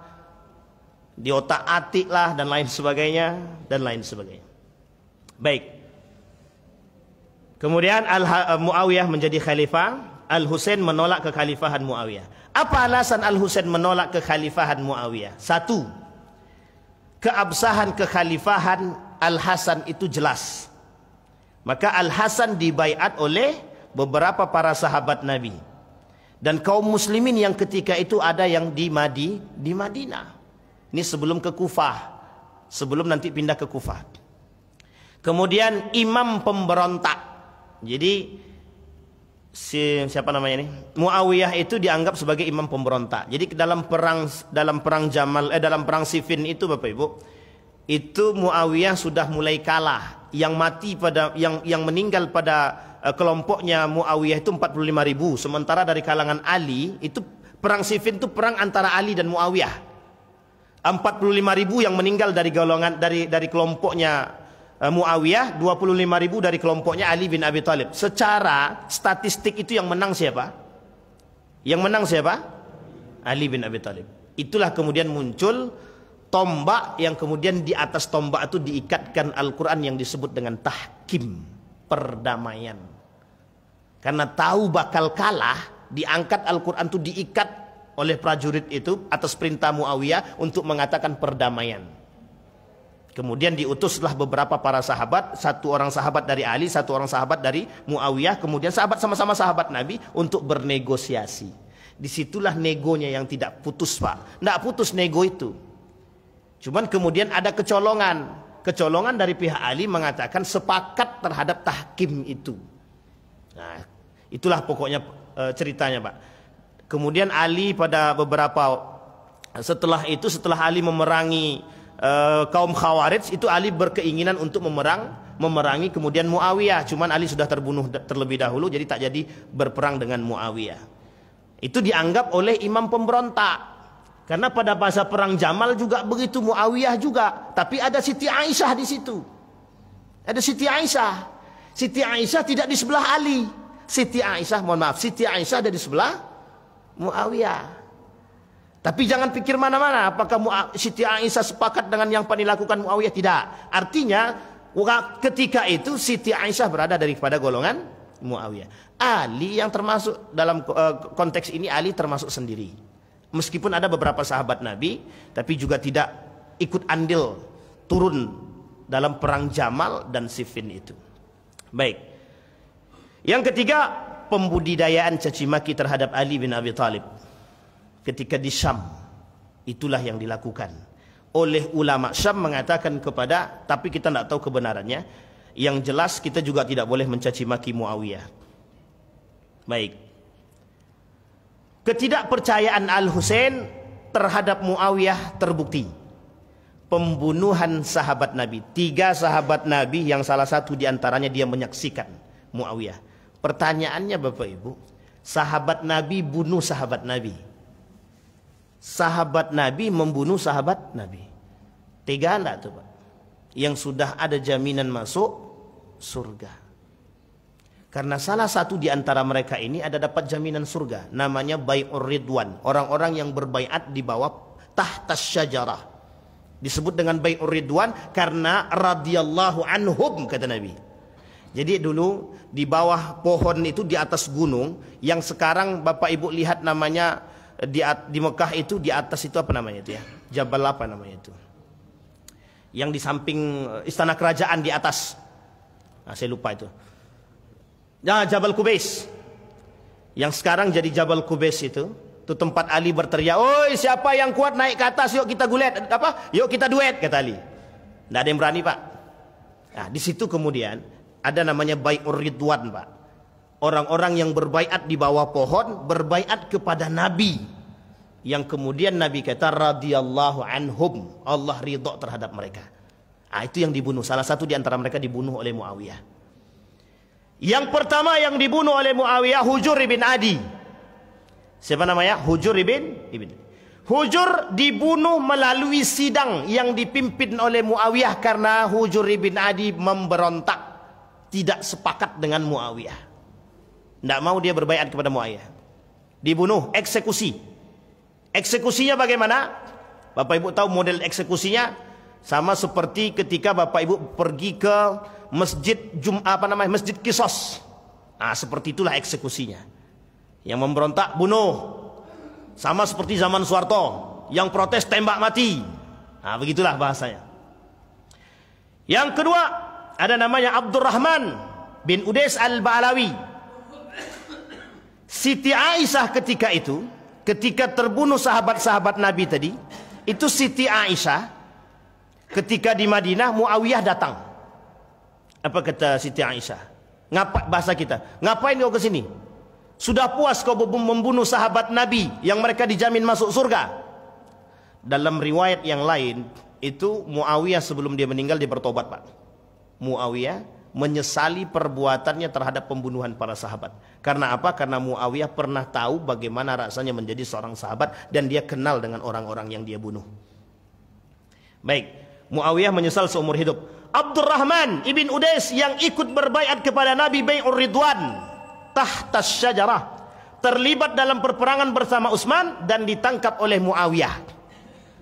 diotak-atiklah dan lain sebagainya dan lain sebagainya. Baik. Kemudian Muawiyah menjadi khalifah, Al-Husain menolak kekhalifahan Muawiyah. Apa alasan Al-Husain menolak kekhalifahan Muawiyah? Satu, keabsahan kekhalifahan Al-Hasan itu jelas. Maka Al-Hasan dibaiat oleh beberapa para sahabat Nabi. Dan kaum muslimin yang ketika itu ada yang di Madinah. Ini sebelum ke Kufah, sebelum nanti pindah ke Kufah. Kemudian imam pemberontak. Jadi siapa namanya ini? Muawiyah itu dianggap sebagai imam pemberontak. Jadi dalam perang Siffin itu Bapak Ibu, itu Muawiyah sudah mulai kalah. Yang meninggal pada kelompoknya Muawiyah itu 45.000. Sementara dari kalangan Ali itu perang Siffin itu perang antara Ali dan Muawiyah. 45.000 yang meninggal dari golongan dari kelompoknya Muawiyah, 25.000 dari kelompoknya Ali bin Abi Thalib. Secara statistik itu yang menang siapa? Yang menang siapa? Ali bin Abi Thalib. Itulah kemudian muncul tombak yang kemudian di atas tombak itu diikatkan Al-Quran yang disebut dengan tahkim, perdamaian. Karena tahu bakal kalah, diangkat Al-Quran itu diikat oleh prajurit itu atas perintah Muawiyah untuk mengatakan perdamaian. Kemudian diutuslah beberapa para sahabat, satu orang sahabat dari Ali, satu orang sahabat dari Muawiyah, kemudian sahabat sama-sama sahabat Nabi untuk bernegosiasi. Disitulah negonya yang tidak putus Pak. Tidak putus nego itu. Cuman kemudian ada kecolongan. Kecolongan dari pihak Ali mengatakan sepakat terhadap tahkim itu. Nah, itulah pokoknya ceritanya Pak. Kemudian Ali pada setelah Ali memerangi kaum Khawarij, itu Ali berkeinginan untuk memerangi kemudian Muawiyah. Cuman Ali sudah terbunuh terlebih dahulu, jadi tak jadi berperang dengan Muawiyah. Itu dianggap oleh imam pemberontak. Karena pada masa perang Jamal juga begitu, Muawiyah juga. Tapi ada Siti Aisyah di situ. Ada Siti Aisyah. Siti Aisyah tidak di sebelah Ali. Siti Aisyah ada di sebelah Muawiyah. Tapi jangan pikir mana-mana apakah Siti Aisyah sepakat dengan yang dilakukan Muawiyah. Tidak. Artinya ketika itu Siti Aisyah berada daripada golongan Muawiyah. Ali yang termasuk dalam konteks ini, Ali termasuk sendiri. Meskipun ada beberapa sahabat Nabi, tapi juga tidak ikut andil turun dalam perang Jamal dan Siffin itu. Baik. Yang ketiga, pembudidayaan cacimaki terhadap Ali bin Abi Thalib. Ketika di Syam, itulah yang dilakukan oleh ulama Syam, mengatakan tapi kita tidak tahu kebenarannya. Yang jelas kita juga tidak boleh mencaci maki Muawiyah. Baik. Ketidakpercayaan Al-Husain terhadap Muawiyah terbukti. Pembunuhan sahabat Nabi. 3 sahabat Nabi yang salah satu diantaranya dia menyaksikan Muawiyah. Pertanyaannya Bapak Ibu, sahabat Nabi bunuh sahabat Nabi. Sahabat Nabi membunuh sahabat Nabi. Tega enggak tuh Pak? Yang sudah ada jaminan masuk surga. Karena salah satu di antara mereka ini ada dapat jaminan surga. Namanya Bai'ur Ridwan. Orang-orang yang berbaiat di bawah tahtas syajarah. Disebut dengan Bai'ur Ridwan karena radhiyallahu anhum, kata Nabi. Jadi dulu di bawah pohon itu di atas gunung, yang sekarang Bapak Ibu lihat namanya di Mekah itu, di atas itu apa namanya itu ya? Jabal apa namanya itu? Yang di samping istana kerajaan di atas. Nah, saya lupa itu. Nah, Jabal Qubais. Yang sekarang jadi Jabal Qubais itu tempat Ali berteriak, "Oi, siapa yang kuat naik ke atas, yuk kita gulet." Yuk kita duet, kata Ali. Tidak ada yang berani, Pak. Nah, di situ kemudian ada namanya Bai'ur Ridwan, Pak. Orang-orang yang berbaiat di bawah pohon, berbaiat kepada Nabi, yang kemudian Nabi kata radhiyallahu anhum, Allah ridha terhadap mereka. Nah, itu yang dibunuh. Salah satu di antara mereka dibunuh oleh Muawiyah. Yang pertama yang dibunuh oleh Muawiyah, Hujur ibn Adi. Siapa namanya? Hujur ibn. Hujur dibunuh melalui sidang yang dipimpin oleh Muawiyah karena Hujur ibn Adi memberontak, tidak sepakat dengan Muawiyah. Tidak mau dia berbaiat kepada Muawiyah. Dibunuh, eksekusi. Eksekusinya bagaimana? Bapak Ibu tahu model eksekusinya sama seperti ketika Bapak Ibu pergi ke masjid Masjid Qisas. Nah, seperti itulah eksekusinya. Yang memberontak bunuh. Sama seperti zaman Soeharto, yang protes tembak mati. Nah, begitulah bahasanya. Yang kedua, ada namanya Abdurrahman bin Udais al-Ba'alawi. Siti Aisyah ketika itu, ketika terbunuh sahabat-sahabat Nabi tadi, itu Siti Aisyah ketika di Madinah, Muawiyah datang. Apa kata Siti Aisyah? Bahasa kita, ngapain kau ke sini? Sudah puas kau membunuh sahabat Nabi yang mereka dijamin masuk surga. Dalam riwayat yang lain, itu Muawiyah sebelum dia meninggal dia bertobat, Pak. Muawiyah menyesali perbuatannya terhadap pembunuhan para sahabat. Karena apa? Karena Muawiyah pernah tahu bagaimana rasanya menjadi seorang sahabat dan dia kenal dengan orang-orang yang dia bunuh. Baik, Muawiyah menyesal seumur hidup. Abdurrahman ibn Udais yang ikut berbaiat kepada Nabi Bai'ur Ridwan tahta syajarah, terlibat dalam perperangan bersama Utsman dan ditangkap oleh Muawiyah.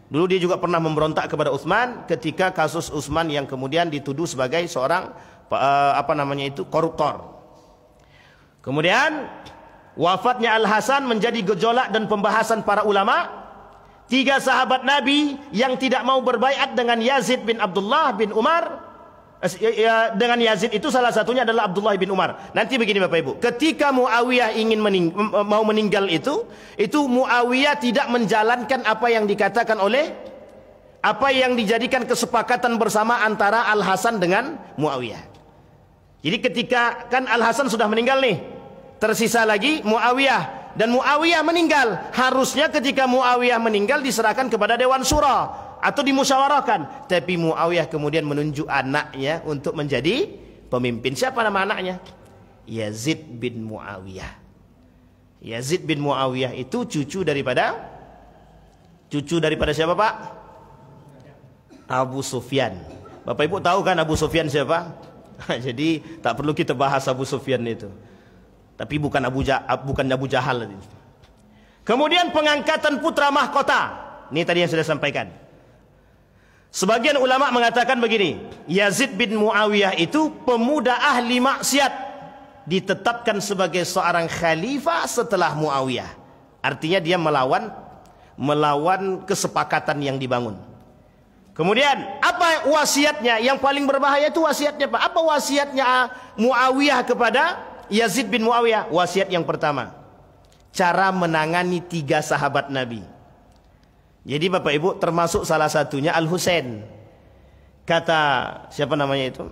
Dulu dia juga pernah memberontak kepada Utsman ketika kasus Utsman yang kemudian dituduh sebagai seorang koruptor. Kemudian wafatnya Al-Hasan menjadi gejolak dan pembahasan para ulama. 3 sahabat Nabi yang tidak mau berbaiat dengan Yazid bin Abdullah bin Umar. Dengan Yazid itu salah satunya adalah Abdullah bin Umar. Nanti begini Bapak Ibu, ketika Muawiyah ingin mau meninggal itu Muawiyah tidak menjalankan apa yang dikatakan oleh apa yang dijadikan kesepakatan bersama antara Al-Hasan dengan Muawiyah. Jadi ketika kan Al-Hasan sudah meninggal nih, tersisa lagi Muawiyah dan Muawiyah meninggal. Harusnya ketika Muawiyah meninggal diserahkan kepada Dewan Syura atau dimusyawarahkan, tapi Muawiyah kemudian menunjuk anaknya untuk menjadi pemimpin. Siapa nama anaknya? Yazid bin Muawiyah. Yazid bin Muawiyah itu cucu daripada siapa, Pak? Abu Sufyan. Bapak Ibu tahu kan Abu Sufyan siapa? Jadi tak perlu kita bahas Abu Sufyan itu. Tapi bukan Abu Jahal. Kemudian pengangkatan putra mahkota. Ini tadi yang sudah sampaikan. Sebagian ulama mengatakan begini, Yazid bin Muawiyah itu pemuda ahli maksiat, ditetapkan sebagai seorang khalifah setelah Muawiyah. Artinya dia melawan kesepakatan yang dibangun. Kemudian apa wasiatnya? Yang paling berbahaya itu wasiatnya, Pak. Apa wasiatnya Muawiyah kepada Yazid bin Muawiyah? Wasiat yang pertama, cara menangani 3 sahabat Nabi. Jadi Bapak Ibu termasuk salah satunya Al-Husain. Kata siapa namanya itu?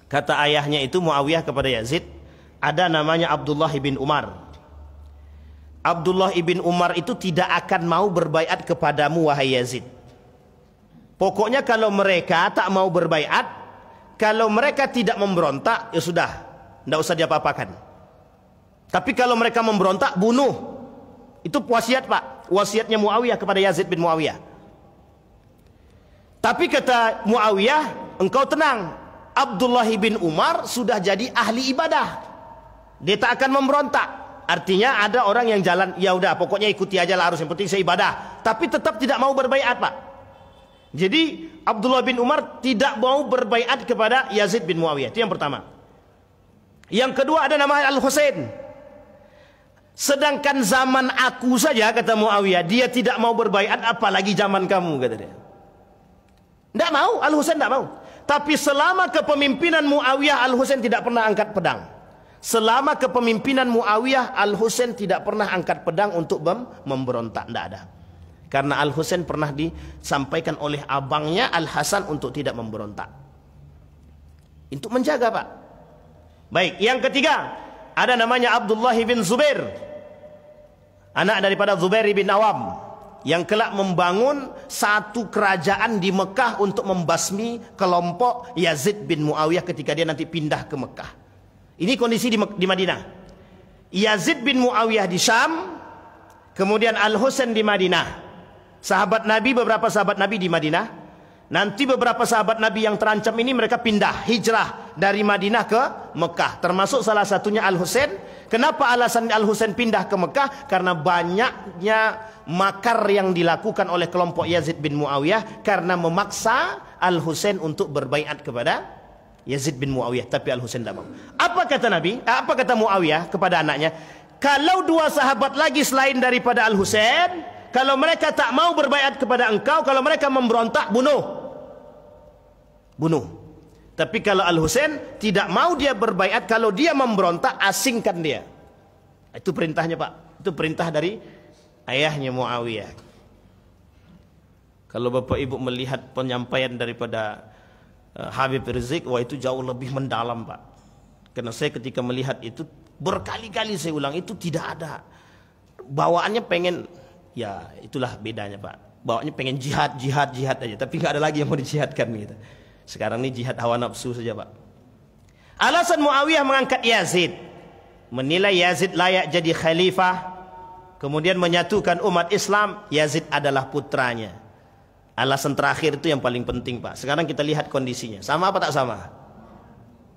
Kata ayahnya itu Muawiyah kepada Yazid, ada namanya Abdullah ibn Umar. Abdullah ibn Umar itu tidak akan mau berbaiat kepadamu wahai Yazid. Pokoknya kalau mereka tak mau berbaiat, kalau mereka tidak memberontak, ya sudah, tidak usah diapa-apakan. Tapi kalau mereka memberontak, bunuh. Itu wasiat, Pak. Wasiatnya Muawiyah kepada Yazid bin Muawiyah. Tapi kata Muawiyah, engkau tenang, Abdullah bin Umar sudah jadi ahli ibadah, dia tak akan memberontak. Artinya ada orang yang jalan, ya udah pokoknya ikuti aja lah, harus yang penting saya ibadah, tapi tetap tidak mau berbaiat, Pak. Jadi Abdullah bin Umar tidak mau berbaiat kepada Yazid bin Muawiyah. Itu yang pertama. Yang kedua ada nama Al-Husain. Sedangkan zaman aku saja, kata Muawiyah, dia tidak mau berbaiat, apalagi zaman kamu, kata dia. Tidak mau, Al-Husain tidak mau. Tapi selama kepemimpinan Muawiyah, Al-Husain tidak pernah angkat pedang. Selama kepemimpinan Muawiyah, Al-Husain tidak pernah angkat pedang untuk memberontak, tidak ada. Karena Al-Husain pernah disampaikan oleh abangnya Al-Hasan untuk tidak memberontak. Untuk menjaga, Pak. Baik, yang ketiga ada namanya Abdullah bin Zubair, anak daripada Zubair bin Awam, yang kelak membangun satu kerajaan di Mekah untuk membasmi kelompok Yazid bin Muawiyah ketika dia nanti pindah ke Mekah. Ini kondisi di Madinah. Yazid bin Muawiyah di Syam, kemudian Al-Husain di Madinah. Sahabat Nabi, beberapa sahabat Nabi di Madinah. Nanti beberapa sahabat Nabi yang terancam ini mereka pindah, hijrah dari Madinah ke Mekah. Termasuk salah satunya Al-Husain. Kenapa alasan Al-Husain pindah ke Mekah? Karena banyaknya makar yang dilakukan oleh kelompok Yazid bin Muawiyah karena memaksa Al-Husain untuk berbaiat kepada Yazid bin Muawiyah. Tapi Al-Husain tidak mau. Apa kata Nabi? Apa kata Muawiyah kepada anaknya? Kalau dua sahabat lagi selain daripada Al-Husain, kalau mereka tak mau berbaiat kepada engkau, kalau mereka memberontak, bunuh. Tapi kalau Al-Husain tidak mau dia berbaiat, kalau dia memberontak, asingkan dia. Itu perintahnya, Pak. Itu perintah dari ayahnya Muawiyah. Kalau Bapak Ibu melihat penyampaian daripada Habib Rizik, wah itu jauh lebih mendalam, Pak. Karena saya ketika melihat itu berkali-kali saya ulang, itu tidak ada. Bawaannya pengen, ya itulah bedanya, Pak. Bawaannya pengen jihad aja, tapi nggak ada lagi yang mau dijihadkan gitu. Sekarang ini jihad hawa nafsu saja, Pak. Alasan Muawiyah mengangkat Yazid, menilai Yazid layak jadi khalifah, kemudian menyatukan umat Islam. Yazid adalah putranya. Alasan terakhir itu yang paling penting, Pak. Sekarang kita lihat kondisinya. Sama apa tak sama?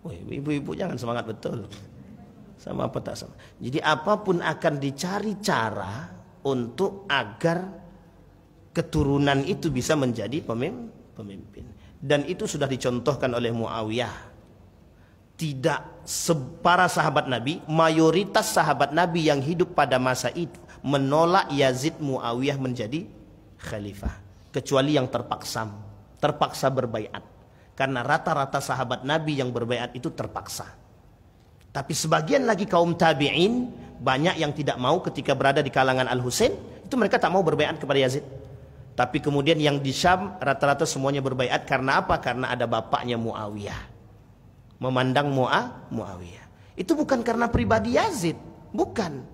Ibu-ibu jangan semangat betul. Sama apa tak sama? Jadi apapun akan dicari cara untuk agar keturunan itu bisa menjadi pemimpin. Dan itu sudah dicontohkan oleh Muawiyah. Tidak para sahabat Nabi, mayoritas sahabat Nabi yang hidup pada masa itu menolak Yazid Muawiyah menjadi khalifah, kecuali yang terpaksa berbaiat. Karena rata-rata sahabat Nabi yang berbaiat itu terpaksa. Tapi sebagian lagi kaum tabi'in banyak yang tidak mau ketika berada di kalangan Al-Husain, itu mereka tak mau berbaiat kepada Yazid. Tapi kemudian yang di Syam rata-rata semuanya berbaiat. Karena apa? Karena ada bapaknya Muawiyah. Memandang Muawiyah. Itu bukan karena pribadi Yazid. Bukan.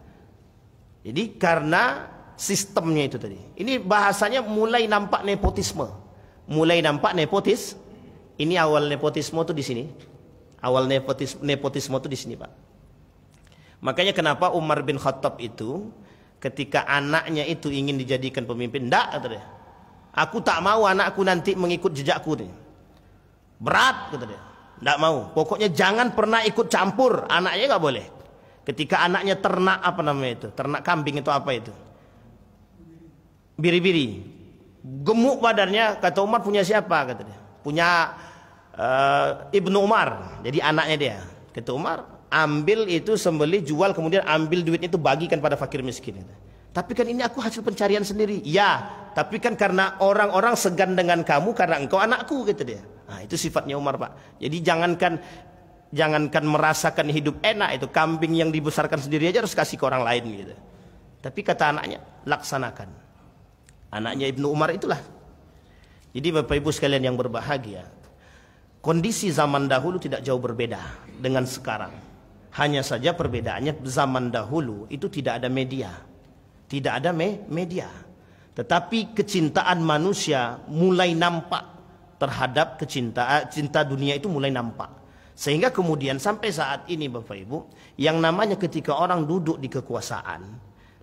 Jadi karena sistemnya itu tadi. Ini bahasanya mulai nampak nepotisme. Mulai nampak Ini awal nepotisme itu di sini. Awal nepotisme itu di sini, Pak. Makanya kenapa Umar bin Khattab itu ketika anaknya itu ingin dijadikan pemimpin, enggak, kata dia. Aku tak mau anakku nanti mengikut jejakku nih. Berat, kata dia. Enggak mau. Pokoknya jangan pernah ikut campur. Anaknya enggak boleh. Ketika anaknya ternak apa namanya itu? Ternak kambing itu apa itu? Biri-biri. Gemuk badannya, kata Umar punya siapa? Kata dia. Punya Ibnu Umar. Jadi anaknya dia. Kata Umar, ambil itu sembelih, jual, kemudian ambil duitnya itu bagikan pada fakir miskin. Tapi kan ini aku hasil pencarian sendiri. Ya, tapi kan karena orang-orang segan dengan kamu karena engkau anakku, kata dia. Nah, itu sifatnya Umar, Pak. Jadi jangankan merasakan hidup enak, itu kambing yang dibesarkan sendiri aja harus kasih ke orang lain gitu. Tapi kata anaknya, laksanakan. Anaknya Ibnu Umar itulah. Jadi Bapak Ibu sekalian yang berbahagia, kondisi zaman dahulu tidak jauh berbeda dengan sekarang. Hanya saja perbedaannya zaman dahulu itu tidak ada media. Tidak ada media. Tetapi kecintaan manusia mulai nampak terhadap cinta dunia itu mulai nampak. Sehingga kemudian sampai saat ini Bapak Ibu, yang namanya ketika orang duduk di kekuasaan,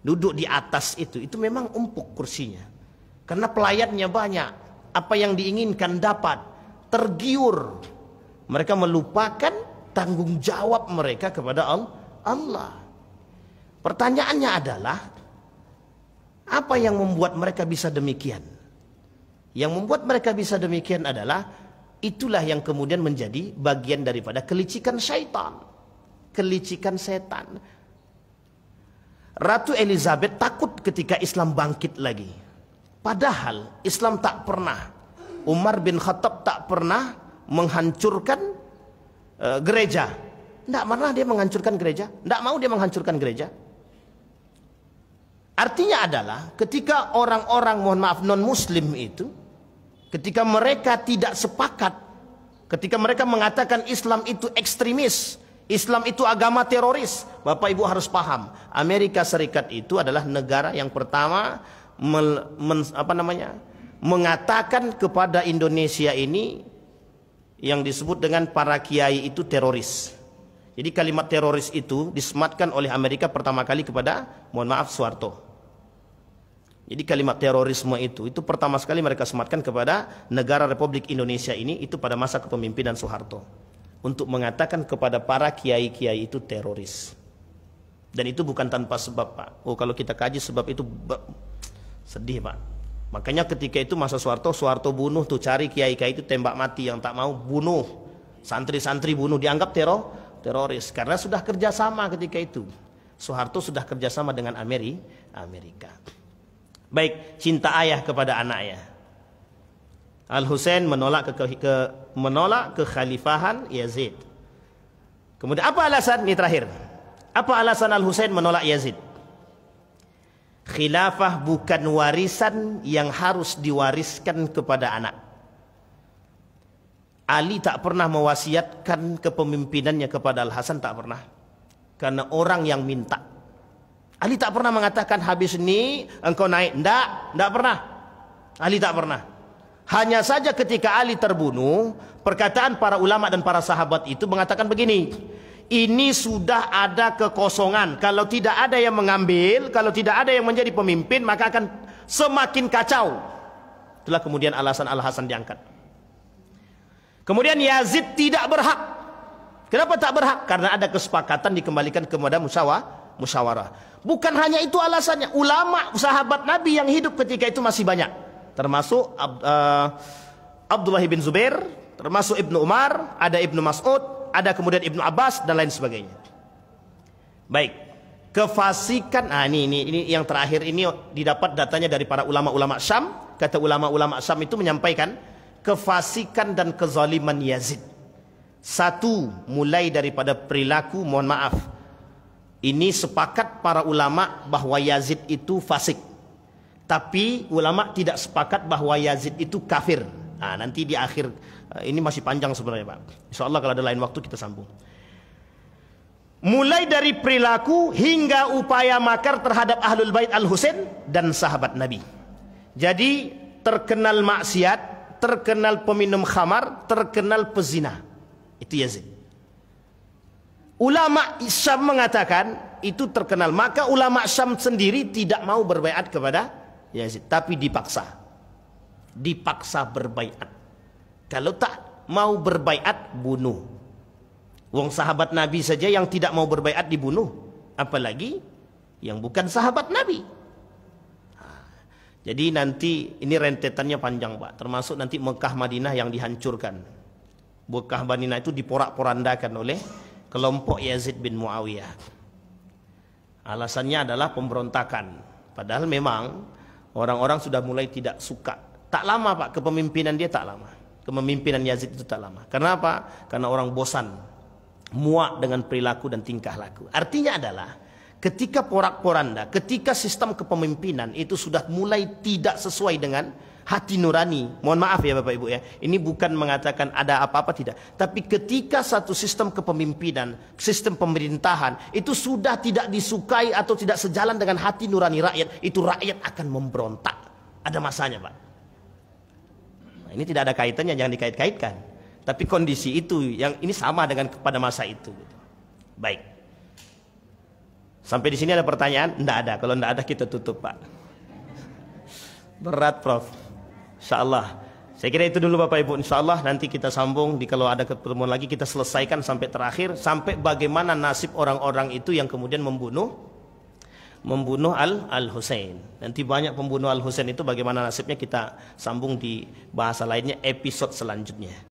duduk di atas itu memang empuk kursinya. Karena pelayannya banyak, apa yang diinginkan dapat, tergiur. Mereka melupakan tanggung jawab mereka kepada Allah. Pertanyaannya adalah, apa yang membuat mereka bisa demikian? Yang membuat mereka bisa demikian adalah, itulah yang kemudian menjadi bagian daripada kelicikan syaitan. Kelicikan setan. Ratu Elizabeth takut ketika Islam bangkit lagi. Padahal Islam tak pernah, Umar bin Khattab tak pernah menghancurkan gereja. Tidak pernah dia menghancurkan gereja. Tidak mau dia menghancurkan gereja. Artinya adalah ketika orang-orang, mohon maaf, non-muslim itu, ketika mereka tidak sepakat, ketika mereka mengatakan Islam itu ekstremis, Islam itu agama teroris, Bapak Ibu harus paham, Amerika Serikat itu adalah negara yang pertama mengatakan kepada Indonesia ini yang disebut dengan para kiai itu teroris. Jadi kalimat teroris itu disematkan oleh Amerika pertama kali kepada, mohon maaf, Soeharto. Jadi kalimat terorisme itu pertama sekali mereka sematkan kepada negara Republik Indonesia ini itu pada masa kepemimpinan Soeharto. Untuk mengatakan kepada para kiai-kiai itu teroris. Dan itu bukan tanpa sebab, Pak. Oh, kalau kita kaji sebab itu sedih, Pak. Makanya ketika itu masa Soeharto bunuh tuh, cari kiai-kiai itu tembak mati, yang tak mau bunuh. Santri-santri bunuh, dianggap teroris. Karena sudah kerjasama ketika itu. Soeharto sudah kerjasama dengan Amerika. Baik, cinta ayah kepada anaknya. Al-Husain menolak kekhalifahan Yazid. Kemudian apa alasan? Ini terakhir. Apa alasan Al-Husain menolak Yazid? Khilafah bukan warisan yang harus diwariskan kepada anak. Ali tak pernah mewasiatkan kepemimpinannya kepada Al-Hasan, tak pernah. Karena orang yang minta. Ali tak pernah mengatakan habis ini engkau naik. Tidak pernah. Ali tak pernah. Hanya saja ketika Ali terbunuh, perkataan para ulama dan para sahabat itu mengatakan begini, ini sudah ada kekosongan. Kalau tidak ada yang mengambil, kalau tidak ada yang menjadi pemimpin, maka akan semakin kacau. Itulah kemudian alasan Al-Hasan diangkat. Kemudian Yazid tidak berhak. Kenapa tak berhak? Karena ada kesepakatan dikembalikan kepada musyawarah. Bukan hanya itu alasannya. Ulama sahabat Nabi yang hidup ketika itu masih banyak. Termasuk Abdullah bin Zubair, termasuk Ibnu Umar, ada Ibnu Mas'ud, ada kemudian Ibnu Abbas dan lain sebagainya. Baik, kefasikan. Ini yang terakhir ini didapat datanya dari para ulama-ulama Syam. Kata ulama-ulama Syam itu menyampaikan kefasikan dan kezaliman Yazid. Satu, mulai daripada perilaku, mohon maaf. Ini sepakat para ulama bahwa Yazid itu fasik. Tapi ulama tidak sepakat bahwa Yazid itu kafir. Nanti di akhir ini masih panjang sebenarnya, Pak. Insyaallah kalau ada lain waktu kita sambung. Mulai dari perilaku hingga upaya makar terhadap Ahlul Bait Al-Husain dan sahabat Nabi. Jadi terkenal maksiat, terkenal peminum khamar, terkenal pezina. Itu Yazid. Ulama Syam mengatakan itu terkenal. Maka ulama Syam sendiri tidak mau berbaiat kepada Yazid, tapi dipaksa berbaiat. Kalau tak mau berbaiat, bunuh. Wong sahabat Nabi saja yang tidak mau berbaiat dibunuh, apalagi yang bukan sahabat Nabi. Jadi nanti ini rentetannya panjang, Pak. Termasuk nanti Mekah Madinah yang dihancurkan. Mekah Madinah itu diporak-porandakan oleh kelompok Yazid bin Muawiyah. Alasannya adalah pemberontakan. Padahal memang orang-orang sudah mulai tidak suka. Tak lama, Pak, kepemimpinan dia tak lama. Kepemimpinan Yazid itu tak lama. Karena apa? Karena orang bosan, muak dengan perilaku dan tingkah laku. Artinya adalah ketika porak-poranda, ketika sistem kepemimpinan itu sudah mulai tidak sesuai dengan hati nurani. Mohon maaf ya Bapak Ibu ya. Ini bukan mengatakan ada apa-apa, tidak. Tapi ketika satu sistem kepemimpinan, sistem pemerintahan itu sudah tidak disukai atau tidak sejalan dengan hati nurani rakyat, itu rakyat akan memberontak. Ada masanya, Pak. Nah, ini tidak ada kaitannya, jangan dikait-kaitkan. Tapi kondisi itu yang ini sama dengan pada masa itu. Baik. Sampai di sini ada pertanyaan? Tidak ada. Kalau tidak ada kita tutup, Pak. Berat, Prof. InsyaAllah. Saya kira itu dulu Bapak Ibu. InsyaAllah nanti kita sambung. Kalau ada pertemuan lagi kita selesaikan sampai terakhir. Sampai bagaimana nasib orang-orang itu yang kemudian membunuh Al-Husain. Nanti banyak pembunuh Al-Husain itu bagaimana nasibnya kita sambung di bahasa lainnya episode selanjutnya.